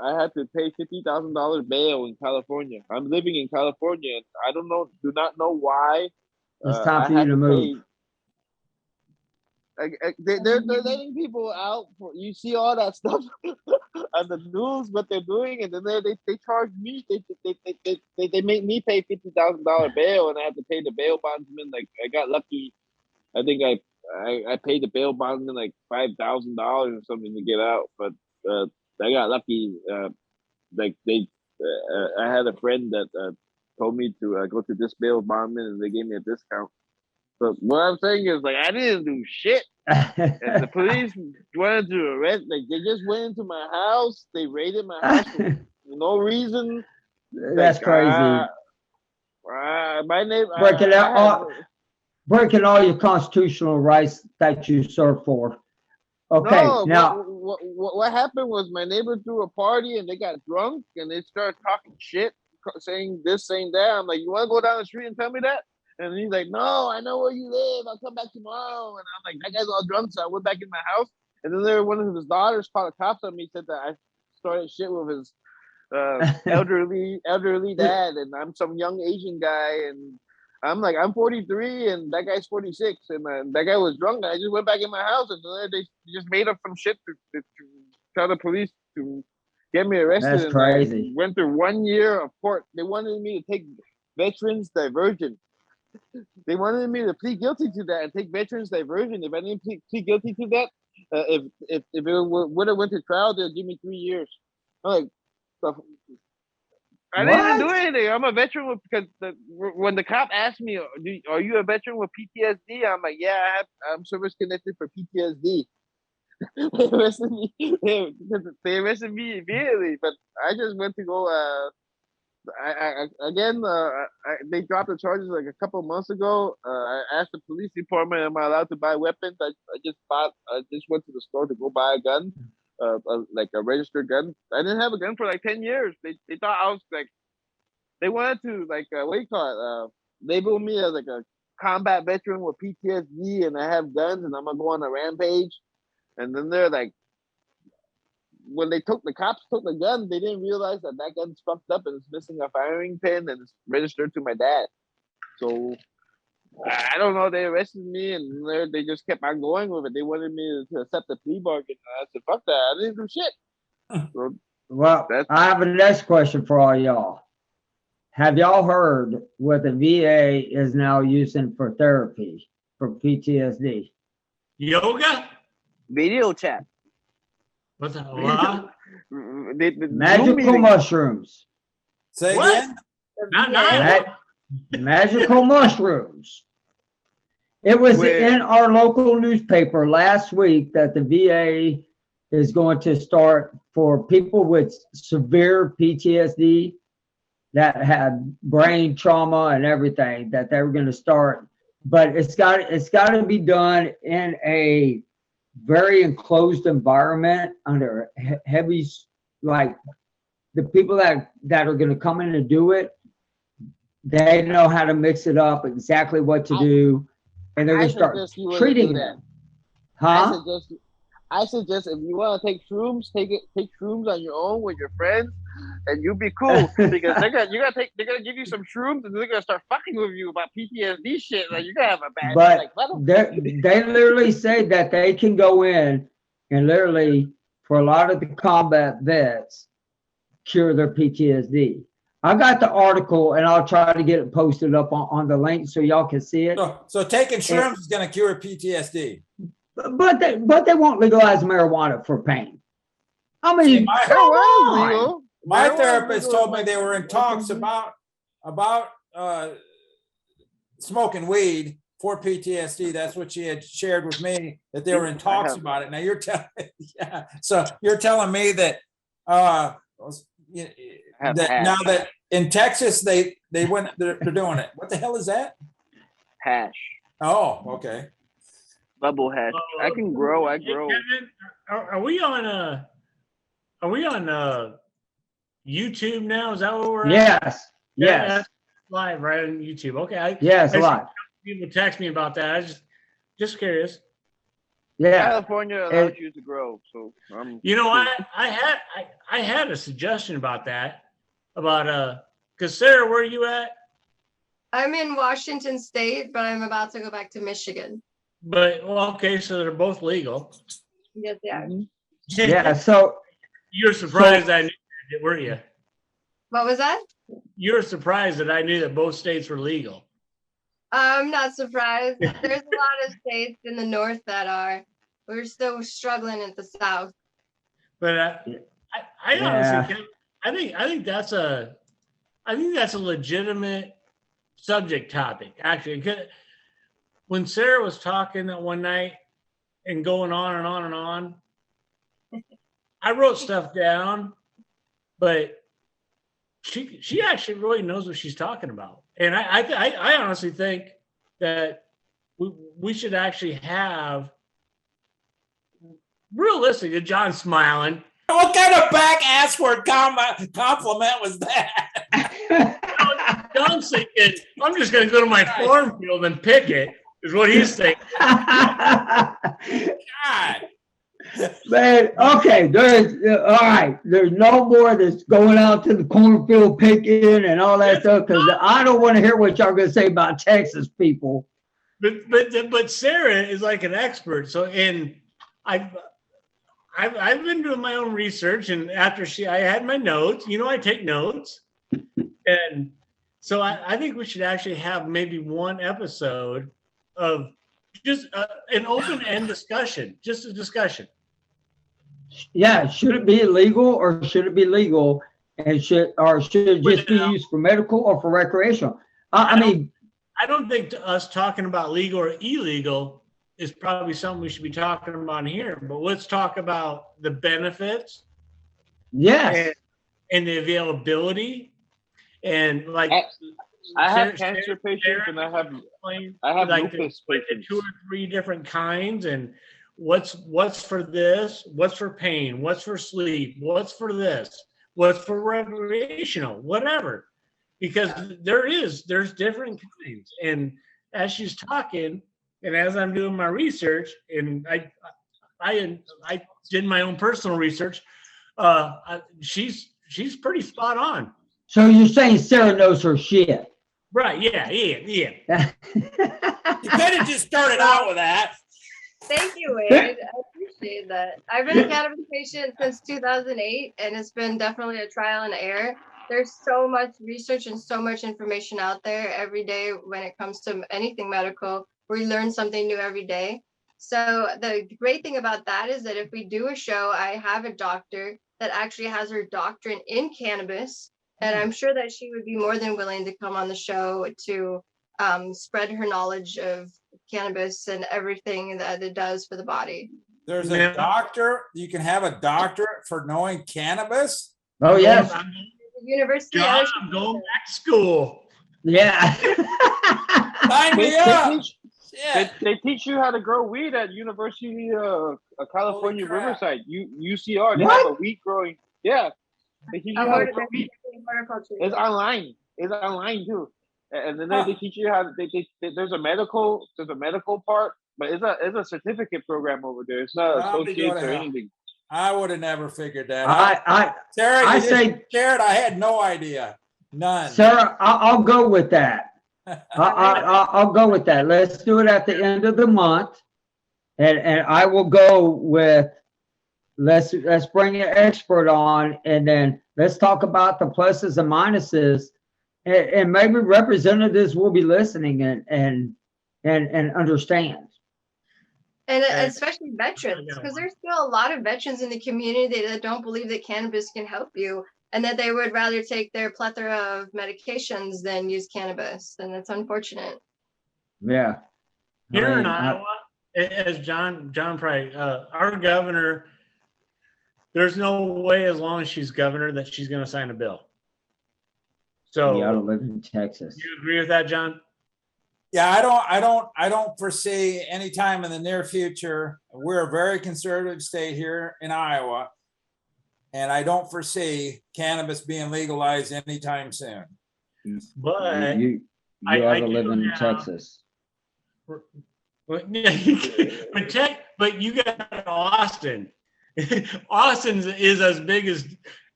I had to pay $50,000 bail in California. I'm living in California, and I do not know why. It's time for you to move. they're letting people out. You see all that stuff on the news, what they're doing, and then they charge me. They make me pay $50,000 bail, and I have to pay the bail bondsman. Like I got lucky. I think I paid the bail bondsman like $5,000 or something to get out, but I got lucky. Like I had a friend that told me to go to this bail bondsman, and they gave me a discount. But what I'm saying is, like, I didn't do shit. And the police wanted to arrest. Like, they just went into my house. They raided my house for no reason. That's Like, crazy. My neighbor. Breaking all your constitutional rights that you serve for. Okay, No, now what happened was my neighbor threw a party and they got drunk and they started talking shit, saying this, saying that. I'm like, you want to go down the street and tell me that? And he's like, no, I know where you live. I'll come back tomorrow. And I'm like, that guy's all drunk. So I went back in my house. And then one of his daughters called the cops on me, said that I started shit with his elderly dad. And I'm some young Asian guy. And I'm like, I'm 43 and that guy's 46. And that guy was drunk. And I just went back in my house. And they just made up some shit to tell the police to get me arrested. That's and crazy. I went through 1 year of court. They wanted me to take veterans diversion. They wanted me to plead guilty to that and take veterans diversion. If I didn't plead guilty to that, if it would have went to trial, they'll give me 3 years. I'm like, I didn't even do anything. I'm a veteran because when the cop asked me, "Are you a veteran with PTSD?" I'm like, "Yeah, I'm service connected for PTSD." They arrested me. They arrested me immediately, but I just went to go. They dropped the charges like a couple of months ago. I asked the police department, "Am I allowed to buy weapons?" I just went to the store to go buy a gun, like a registered gun. I didn't have a gun for like 10 years. They thought I was like, they wanted to like what do you call it? Label me as like a combat veteran with PTSD, and I have guns, and I'm gonna go on a rampage. And then they're like, when the cops took the gun, they didn't realize that gun's fucked up and it's missing a firing pin and it's registered to my dad. So I don't know. They arrested me and they just kept on going with it. They wanted me to accept the plea bargain. I said, "Fuck that! I didn't do shit." So, well, I have a next question for all y'all. Have y'all heard what the VA is now using for therapy for PTSD? Yoga? video chat. What the what? Magical mushrooms. Say What? again? Not Magical mushrooms. It was in our local newspaper last week that the VA is going to start for people with severe PTSD that had brain trauma and everything, that they were going to start, but it's got to be done in a very enclosed environment under heavy, like the people that are going to come in and do it, they know how to mix it up, exactly what to do, and they're going to start treating them. Huh? I suggest if you want to take shrooms, take shrooms on your own with your friends, and you'll be cool because they're gonna give you some shrooms and they're gonna start fucking with you about PTSD shit. Like you're gonna have a bad. But they literally say that they can go in and literally, for a lot of the combat vets, cure their PTSD. I got the article and I'll try to get it posted up on the link so y'all can see it. So taking shrooms is going to cure PTSD. But they won't legalize marijuana for pain. I mean, See, my Marijuana therapist legal. told me they were in talks about smoking weed for PTSD. That's what she had shared with me, that they were in talks about it. Now you're telling, yeah. So you're telling me that now that in Texas they're doing it. What the hell is that? Hash. Oh, okay. Bubble hash. I can grow. I grow. Hey, Kevin, are we on YouTube now? Is that what we're at? yes. Yeah, that's live right on YouTube. Okay. Yes, live. People text me about that. I just curious. Yeah. California allows you to grow, so you know, I had a suggestion about that. Because Sarah, where are you at? I'm in Washington State, but I'm about to go back to Michigan. But well, okay, so they're both legal. Yes, they are. Yeah, so You're surprised I knew that, weren't you? What was that? You're surprised that I knew that both states were legal. I'm not surprised. There's a lot of states in the north that are. We're still struggling at the south. But I Yeah. honestly, I think that's a legitimate subject topic. Actually, 'cause when Sarah was talking that one night and going on and on and on, I wrote stuff down, but she actually really knows what she's talking about. And I honestly think that we should actually have realistically, John's smiling. What kind of back ass word compliment was that? John's thinking, I'm just going to go to my farm field and pick it, is what he's thinking. God. man, okay, there's all right. There's no more that's going out to the cornfield picking and all that stuff because I don't want to hear what y'all gonna say about Texas people. But Sarah is like an expert. So I've been doing my own research, and after I had my notes. You know, I take notes, and so I think we should actually have maybe one episode of just an open-end discussion, just a discussion. Yeah, should it be illegal or should it be legal, and should it just be used for medical or for recreational? I mean, I don't think us talking about legal or illegal is probably something we should be talking about here, but let's talk about the benefits. yes. And the availability, and like I have cancer patients and I have like lupus the patients. 2 or 3 different kinds, and what's for this, what's for pain, what's for sleep, what's for this, what's for recreational, whatever. Because there's different kinds. And as she's talking, and as I'm doing my research, and I did my own personal research, she's pretty spot on. So you're saying Sarah knows her shit? Right? Yeah. You could have just started out with that. Thank you, Wade. I appreciate that. I've been a cannabis patient since 2008, and it's been definitely a trial and error. There's so much research and so much information out there every day when it comes to anything medical. We learn something new every day. So the great thing about that is that if we do a show, I have a doctor that actually has her doctorate in cannabis, and I'm sure that she would be more than willing to come on the show to spread her knowledge of cannabis and everything that it does for the body. There's a doctor. You can have a doctorate for knowing cannabis. Oh yes. University. John, I'm going back to school. Yeah. Sign me up. They teach you how to grow weed at University of California, Riverside. UCR. They have a weed growing. Yeah. They teach you how to grow weed. It's online. It's online too. And then they teach you how to, there's a medical part, but it's a certificate program over there. It's not associates or anything. I would have never figured that out. Sarah, I had no idea. None. Sarah, I'll go with that. I'll go with that. Let's do it at the end of the month, and I will go with let's bring an expert on, and then let's talk about the pluses and minuses, and maybe representatives will be listening and understand. And especially veterans, because there's still a lot of veterans in the community that don't believe that cannabis can help you, and that they would rather take their plethora of medications than use cannabis. And that's unfortunate. Yeah. Here in Iowa, as John probably, our governor, there's no way as long as she's governor that she's going to sign a bill. So you ought to live in Texas. Do you agree with that, John? Yeah, I don't foresee any time in the near future. We're a very conservative state here in Iowa, and I don't foresee cannabis being legalized anytime soon. But you ought to live in Texas. But you got Austin. Austin is as big as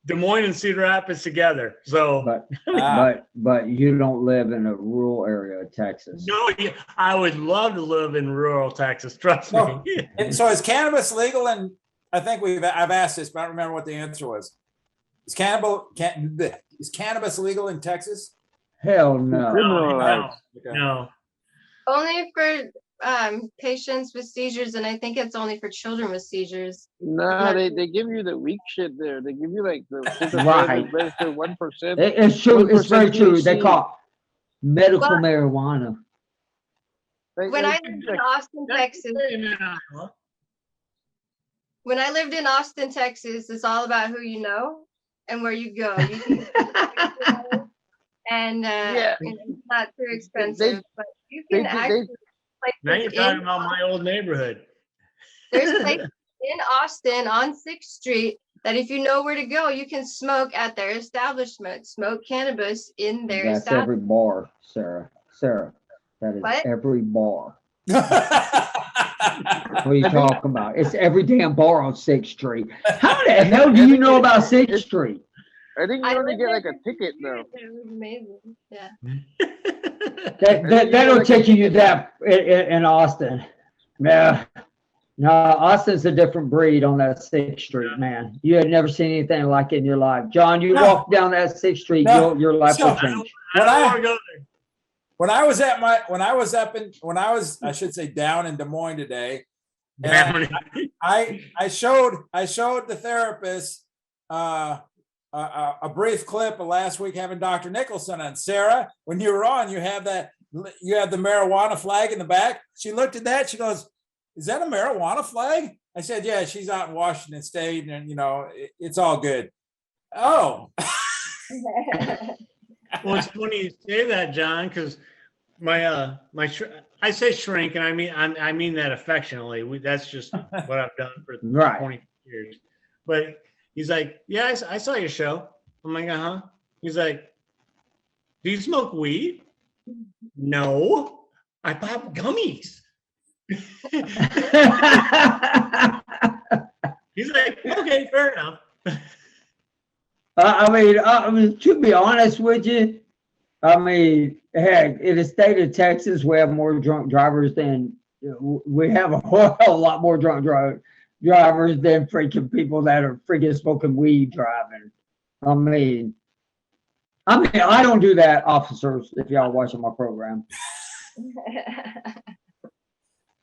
Des Moines and Cedar Rapids together. So But you don't live in a rural area of Texas. no, I would love to live in rural Texas. Trust No. me. And so is cannabis legal? And I think I've asked this, but I don't remember what the answer was. Is cannabis legal in Texas? Hell no. Criminalized. No. Only for patients with seizures, and I think it's only for children with seizures. Nah, they give you the weak shit there. They give you like the shit that's Right. registered 1%. It's true. It's very 1% true. They THC. call it medical Well- marijuana. When I lived in Austin, Texas, it's all about who you know and where you go. You can and Yeah. it's not too expensive, but you can they- actually Now you're places talking in about my old neighborhood. there's places in Austin on 6th Street that if you know where to go, you can smoke at their establishment, smoke cannabis in their That's establishment. every bar, Sarah. Sarah, that is What? every bar. What are you talking about? It's every damn bar on 6th Street. How the hell do you know about 6th Street? I think you I only lived get there like a for 2 ticket though. years. It was amazing. Yeah. That don't take you that in Austin. No, Austin's a different breed on that 6th Street, man. You had never seen anything like it in your life. John, you No. walk down that 6th Street, No. your life So- will change. I don't want to go there. when I should say down in Des Moines today, and I showed the therapist a brief clip of last week having Dr. Nicholson on. Sarah, when you were on, you have the marijuana flag in the back. She looked at that. She goes, "Is that a marijuana flag?" I said, "Yeah, she's out in Washington State, and it's all good." Oh, Well, it's funny you say that, John, because I say shrink, and I mean that affectionately. That's just what I've done for Right. 20 years. But he's like, "Yeah, I saw your show." I'm like, "Uh-huh." He's like, "Do you smoke weed?" "No, I pop gummies." He's like, "Okay, fair enough." I mean, to be honest with you, I mean, heck, in the state of Texas, we have more drunk drivers than we have a whole lot more drunk drivers than freaking people that are freaking smoking weed driving. I mean, I don't do that, officers. If y'all watching my program,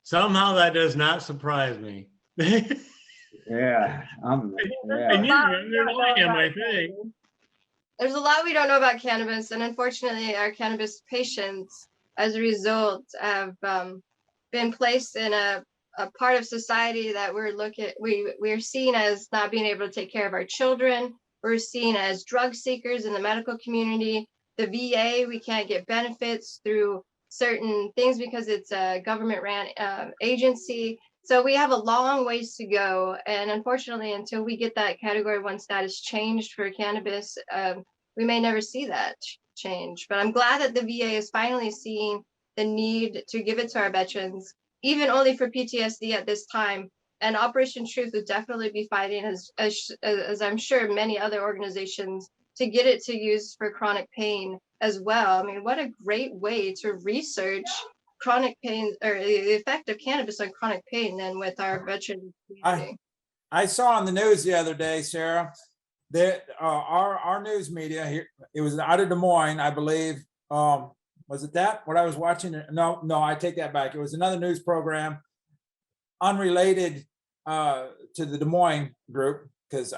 Somehow that does not surprise me. yeah, And yeah. you're lying, I think. There's a lot we don't know about cannabis, and unfortunately, our cannabis patients, as a result, have been placed in a part of society that we're seen as not being able to take care of our children. We're seen as drug seekers in the medical community. The VA, we can't get benefits through certain things because it's a government-ran agency. So we have a long ways to go. And unfortunately, until we get that Category 1 status changed for cannabis, we may never see that change. But I'm glad that the VA is finally seeing the need to give it to our veterans, even only for PTSD at this time. And Operation Truth would definitely be fighting, as I'm sure many other organizations, to get it to use for chronic pain as well. I mean, what a great way to research chronic pain or the effect of cannabis on chronic pain than with our veteran community. I saw on the news the other day, Sarah, that our news media here, it was out of Des Moines, I believe. Was it that what I was watching? No, I take that back. It was another news program unrelated to the Des Moines group, because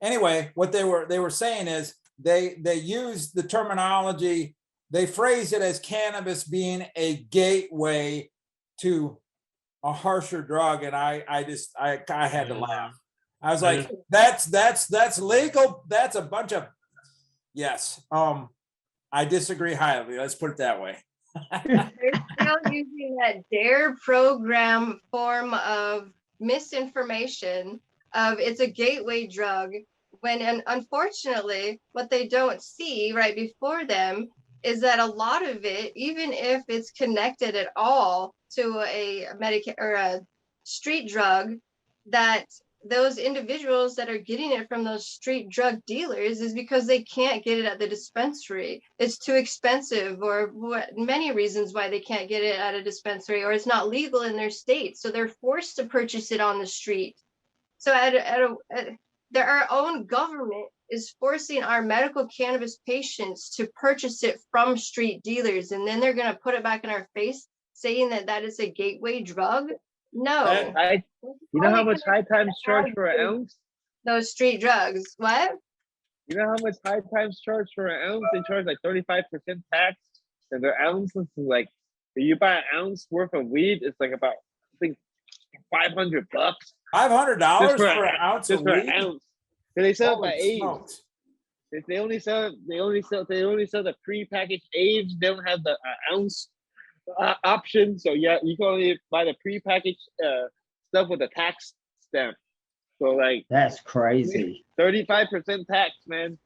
anyway, what they were saying is they used the terminology, they phrased it as cannabis being a gateway to a harsher drug, and I had to laugh. I was like, that's legal. That's a bunch of, yes. I disagree highly. Let's put it that way. They're still using that DARE program form of misinformation of it's a gateway drug, when, and unfortunately, what they don't see right before them is that a lot of it, even if it's connected at all to a Medicare or a street drug, that those individuals that are getting it from those street drug dealers is because they can't get it at the dispensary. It's too expensive, or many reasons why they can't get it at a dispensary, or it's not legal in their state. So they're forced to purchase it on the street. So our own government is forcing our medical cannabis patients to purchase it from street dealers, and then they're going to put it back in our face saying that that is a gateway drug. No. You know how much High Times charge for an ounce? Those street drugs. What? You know how much High Times charge for an ounce? They charge like 35% tax, and their ounces is like, if you buy an ounce worth of weed, it's like about, I think, $500. $500 for an ounce of Just for weed? an ounce. And they sell it by Holy age. smokes. They only sell the pre-packaged age. They don't have the ounce option. So yeah, you can only buy the pre-packaged stuff with a tax stamp. So like That's crazy. 35% tax, man.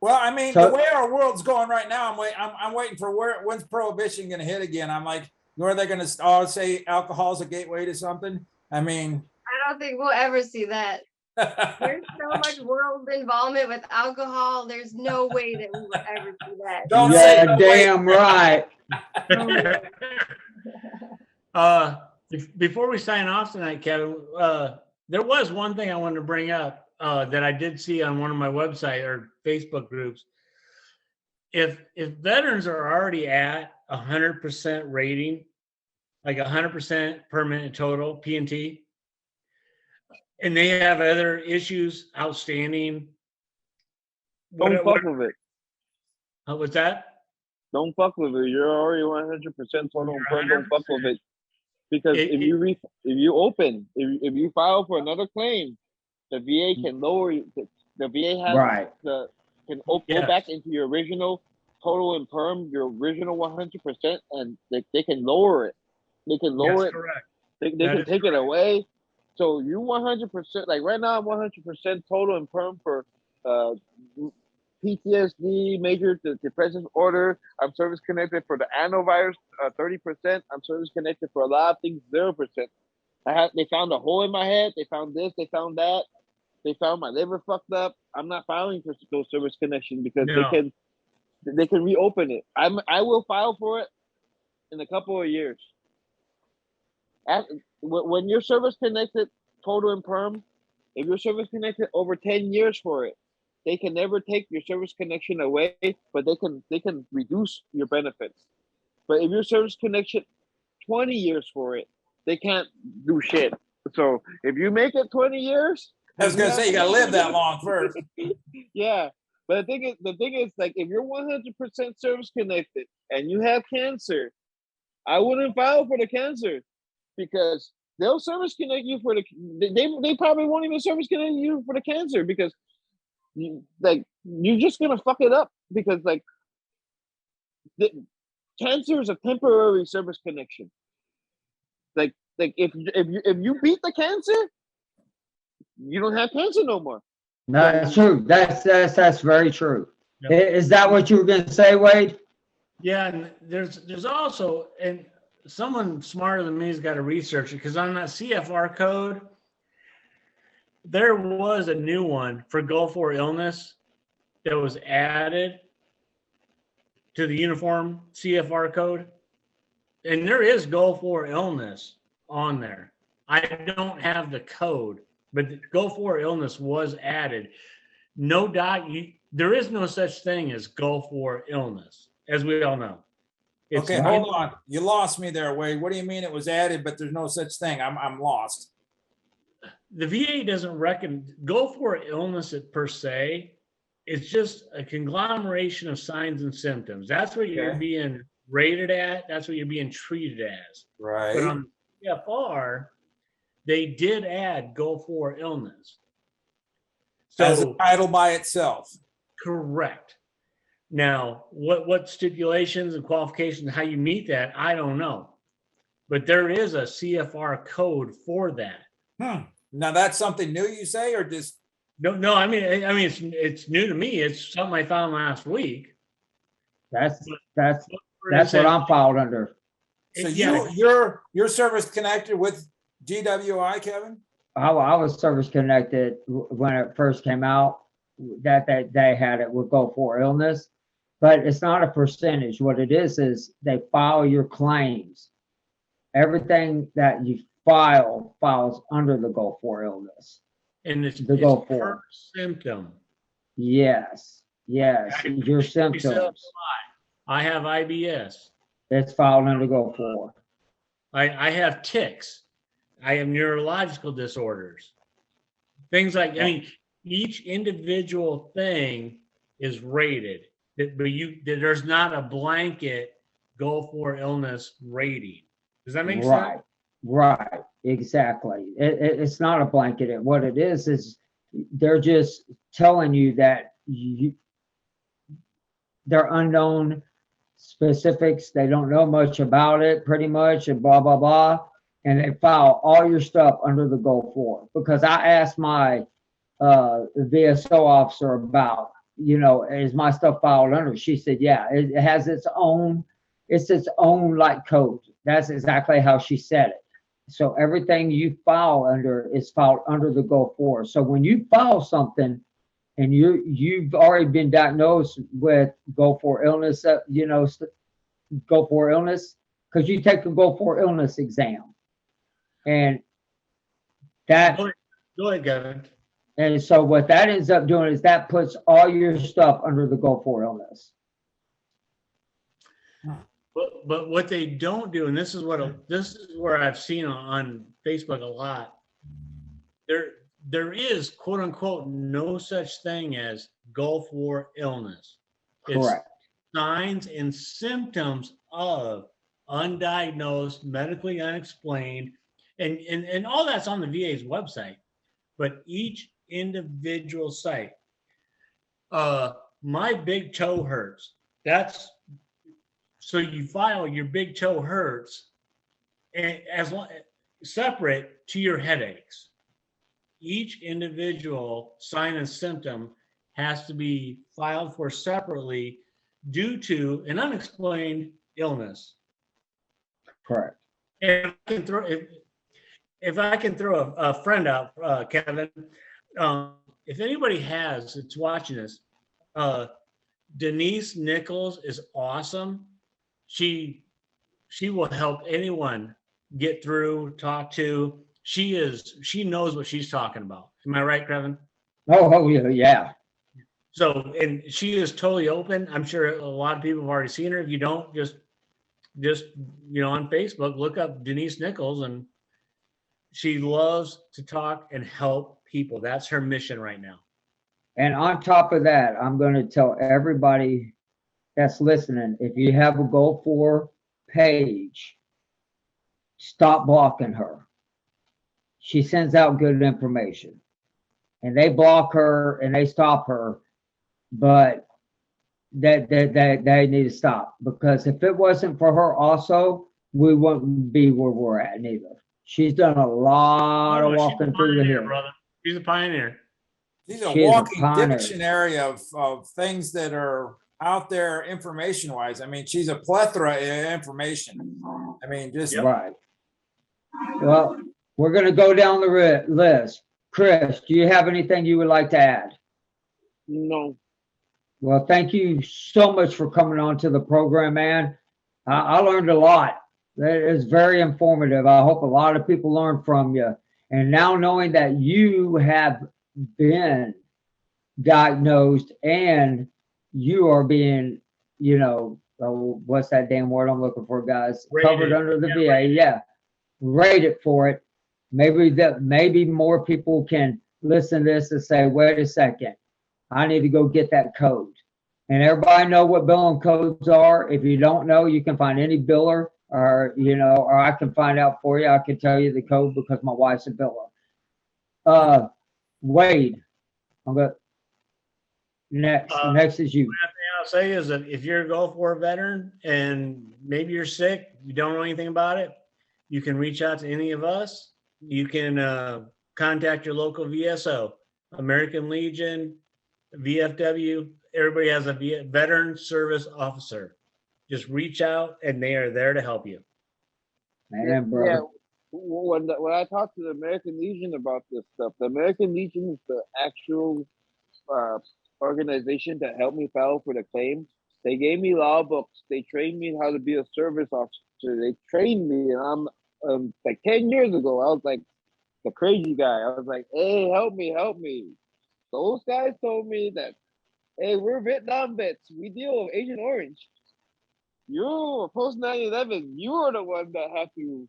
Well, I mean, So- the way our world's going right now, I'm waiting for when's prohibition going to hit again? I'm like, where are they going to say alcohol's a gateway to something? I mean, I don't think we'll ever see that. There's so much world involvement with alcohol. There's no way that we will ever see that. Don't say Yeah, no way. damn right. Before we sign off tonight, Kevin, there was one thing I wanted to bring up that I did see on one of my website or Facebook groups. If veterans are already at 100% rating, like 100% permanent total P&T, and they have other issues outstanding, Don't fuck with it. What's that? Don't fuck with it. You're already 100% total and don't fuck with it. Because It- if you file for another claim, the VA can lower you. The VA has Right. can go Yes. back into your original total and perm, your original 100%, and they can lower it. They can lower That's it. correct. They That can is take it away. So you 100%, like right now I'm 100% total and perm for PTSD, major depressive disorder. I'm service connected for the adenovirus, 30%. I'm service connected for a lot of things, 0%. They found a hole in my head. They found this. They found that. They found my liver fucked up. I'm not filing for those service connection because No. they can reopen it. I will file for it in a couple of years. When you're service connected, total and perm, if you're service connected over 10 years for it, they can never take your service connection away, but they can reduce your benefits. But if you're service connection 20 years for it, they can't do shit. So if you make it 20 years, I was going to say, you got to live that long first. yeah. But the thing is, like, if you're 100% service connected and you have cancer, I wouldn't file for the cancer because they'll service connect you for they probably won't even service connect you for the cancer because you're just gonna fuck it up because the cancer is a temporary service connection. Like if you beat the cancer, you don't have cancer no more. No, that's true. That's very true. Yep. Is that what you were going to say, Wade? Yeah, and there's also, and someone smarter than me has got to research it because on that CFR code, there was a new one for Gulf War illness that was added to the uniform CFR code. And there is Gulf War illness on there. I don't have the code, but the Gulf War illness was added. No there is no such thing as Gulf War illness, as we all know. It's Okay, hold on. You lost me there, Wade. What do you mean it was added, but there's no such thing? I'm lost. The VA doesn't reckon Gulf War illness per se. It's just a conglomeration of signs and symptoms. That's what you're Okay. being rated at. That's what you're being treated as. But Right. on CFR, they did add Gulf War illness. As a So title by itself. correct. Now, what stipulations and qualifications, how you meet that, I don't know. But there is a CFR code for that. Now that's something new, you say, or just No, I mean, it's new to me. It's something I found last week. That's what I'm filed under. so Yeah. you're service connected with GWI, Kevin? I was service connected when it first came out, that they had it with Go for Illness, but it's not a percentage. What it is they file your claims. Everything that you files under the Go for Illness. And it's The Go per for. symptom. Yes, your Myself symptoms. I have IBS. It's filed under Go for. I have tics. I have neurological disorders. Things like, I mean, each individual thing is rated, but there's not a blanket Go for Illness rating. Does that make sense? Right, exactly. It's not a blanket. What it is they're just telling you that they're unknown specifics. They don't know much about it, pretty much, and blah, blah, blah. And they file all your stuff under the Go for. Because I asked my VSO officer about, is my stuff filed under? She said, yeah, it has its own like code. That's exactly how she said it. So everything you file under is filed under the Go for. So when you file something and you've already been diagnosed with Go for Illness, Go for Illness, because you take a Go for Illness exam. And that, Go ahead, Kevin. and so what that ends up doing is that puts all your stuff under the Go for Illness. But what they don't do, and this is where I've seen on Facebook a lot, there is quote unquote no such thing as Go for Illness. Correct. It's signs and symptoms of undiagnosed, medically unexplained, and all that's on the VA's website. But each individual site, my big toe hurts. So you file your big toe hurts, and separate to your headaches. Each individual sign and symptom has to be filed for separately due to an unexplained illness. Correct. And if I can throw a friend out, Kevin, if anybody that's watching this, Denise Nichols is awesome. She will help anyone get through, talk to. She knows what she's talking about. Am I right, Kevin? Oh yeah. So, and she is totally open. I'm sure a lot of people have already seen her. If you don't, just on Facebook, look up Denise Nichols, and she loves to talk and help people. That's her mission right now. And on top of that, I'm going to tell everybody that's listening, if you have a Go for page, stop blocking her. She sends out good information. And they block her and they stop her, but they need to stop, because if it wasn't for her also, we wouldn't be where we're at neither. She's done a lot of walking through the hills. Brother. She's a pioneer. She's a walking dictionary of things that are out there information wise. I mean, she's a plethora of information. I mean, just right. Well, we're going to go down the list. Chris, do you have anything you would like to add? No. Well, thank you so much for coming on to the program, man. I learned a lot. It is very informative. I hope a lot of people learn from you. And now knowing that you have been diagnosed and you are being, what's that damn word I'm looking for, guys? Rated. Covered under the VA. Yeah. Rated for it. Maybe more people can listen to this and say, wait a second, I need to go get that code. And everybody know what billing codes are. If you don't know, you can find any biller, or I can find out for you. I can tell you the code because my wife's a biller. Wade, I'm going next is you. The thing I'll say is that if you're a Go for veteran and maybe you're sick, you don't know anything about it, you can reach out to any of us. You can contact your local VSO, American Legion, VFW. Everybody has a veteran service officer. Just reach out and they are there to help you. Man, brother. when I talked to the American Legion about this stuff, the American Legion is the actual uh, organization that helped me file for the claim. They gave me law books. They trained me how to be a service officer. They trained me, and I'm like 10 years ago. I was like the crazy guy. I was like, "Hey, help me, help me." Those guys told me that, "Hey, we're Vietnam vets. We deal with Agent Orange. You post 9/11. You are the one that have to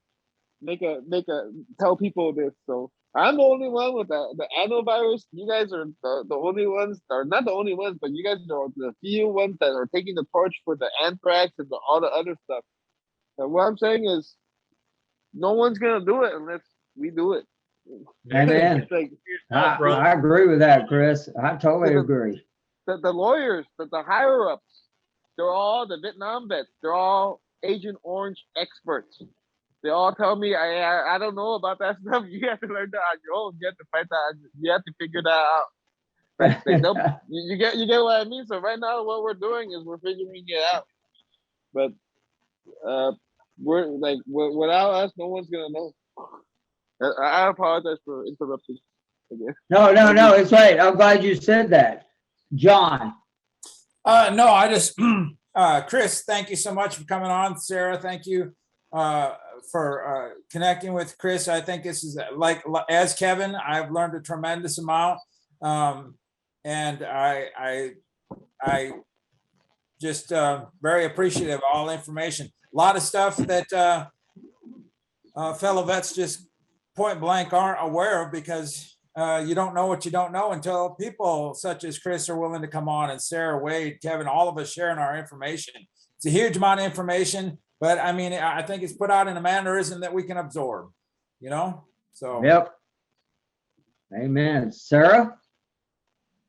tell people this." So I'm the only one with the adenovirus. You guys are the only ones, or not the only ones, but you guys are the few ones that are taking the torch for the anthrax and all the other stuff. And what I'm saying is, no one's gonna do it unless we do it. Amen. It's like I agree with that, Chris. I totally agree. the lawyers, the higher ups, they're all the Vietnam vets. They're all Agent Orange experts. They all tell me, I don't know about that stuff. You have to learn that on your own. You have to find that. You have to figure that out. You get what I mean. So right now, what we're doing is we're figuring it out. But we're like without us, no one's gonna know. I apologize for interrupting again. No, it's right. I'm glad you said that. John. No, I just, Chris, thank you so much for coming on. Sarah, thank you for connecting with Chris. I think this is like, as Kevin, I've learned a tremendous amount. And I just very appreciative of all the information. A lot of stuff that fellow vets just point blank aren't aware of, because you don't know what you don't know until people such as Chris are willing to come on, and Sarah, Wade, Kevin, all of us sharing our information. It's a huge amount of information, but I mean, I think it's put out in a mannerism that we can absorb, you know? So. Yep. Amen. Sarah?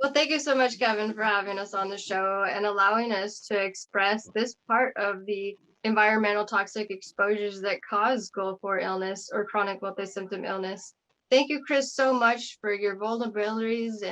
Well, thank you so much, Kevin, for having us on the show and allowing us to express this part of the environmental toxic exposures that cause Gulf War illness or chronic multi-symptom illness. Thank you, Chris, so much for your vulnerabilities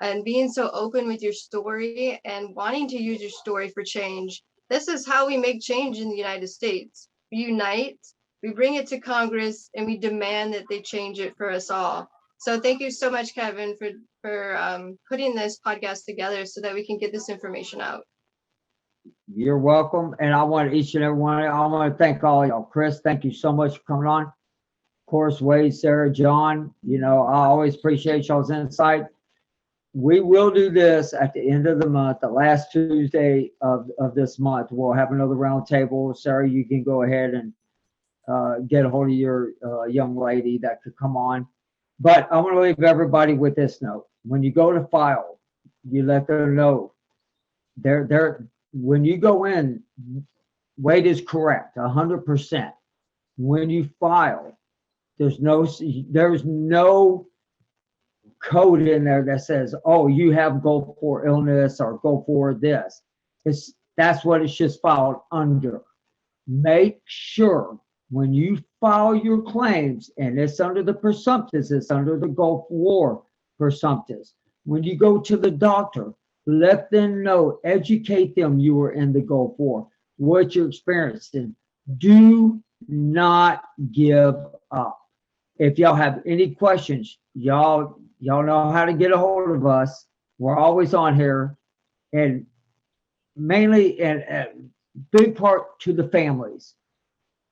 and being so open with your story and wanting to use your story for change. This is how we make change in the United States. We unite, we bring it to Congress, and we demand that they change it for us all. So thank you so much, Kevin, for putting this podcast together so that we can get this information out. You're welcome. And I want each and every one, I want to thank all y'all. Chris, thank you so much for coming on. Of course, Wade, Sarah, John, you know, I always appreciate y'all's insight. We will do this at the end of the month, the last Tuesday of this month. We'll have another round table. Sarah, you can go ahead and get a hold of your young lady that could come on. But I want to leave everybody with this note. When you go to file, you let them know when you go in, Wade is correct, 100%. When you file, there's no code in there that says, oh, you have Gulf War illness or Gulf War this. That's what it's just filed under. Make sure when you file your claims, and it's under the presumptives, it's under the Gulf War presumptives. When you go to the doctor, let them know, educate them you were in the Gulf War, what you're experiencing. Do not give up. If y'all have any questions, y'all know how to get a hold of us. We're always on here, and mainly and big part to the families,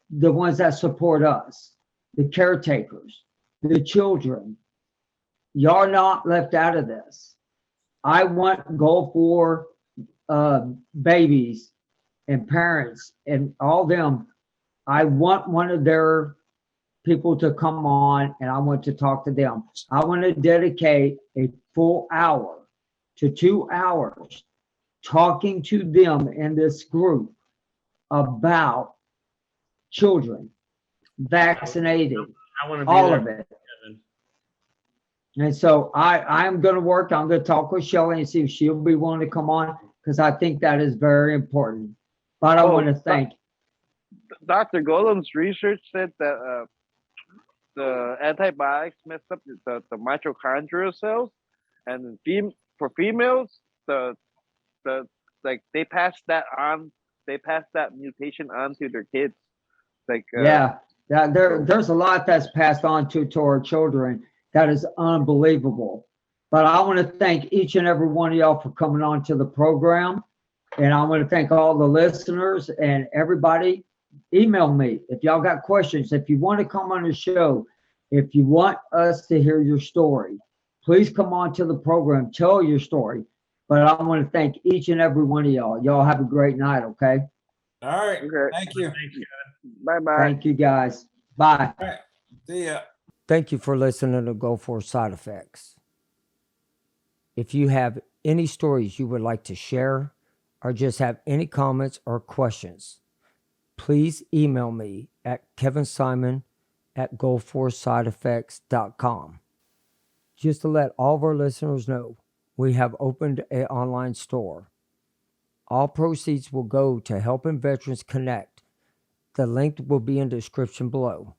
the ones that support us, the caretakers, the children. Y'all not left out of this. I want Gulf War babies and parents and all them. I want one of their people to come on, and I want to talk to them. I want to dedicate a full hour to 2 hours talking to them in this group about children, vaccinated, I want to be all there, of it. Kevin. And so I'm going to work. I'm going to talk with Shelley and see if she'll be willing to come on, because I think that is very important. But I want to thank Dr. Golem's research said that the antibiotics messed up the mitochondrial cells, and for females, the like they pass that on. They pass that mutation on to their kids. Like yeah, There's a lot that's passed on to our children that is unbelievable. But I want to thank each and every one of y'all for coming on to the program. And I want to thank all the listeners and everybody. Email me if y'all got questions. If you want to come on the show, if you want us to hear your story, please come on to the program, tell your story. But I want to thank each and every one of y'all. Y'all have a great night, okay? All right, Okay. thank you. Thank you. Bye bye. Thank you, guys. Bye. All right, see ya. Thank you for listening to Go For Side Effects. If you have any stories you would like to share or just have any comments or questions, please email me at kevinsimon@goforsideeffects.com. Just to let all of our listeners know, we have opened an online store. All proceeds will go to helping veterans connect. The link will be in the description below.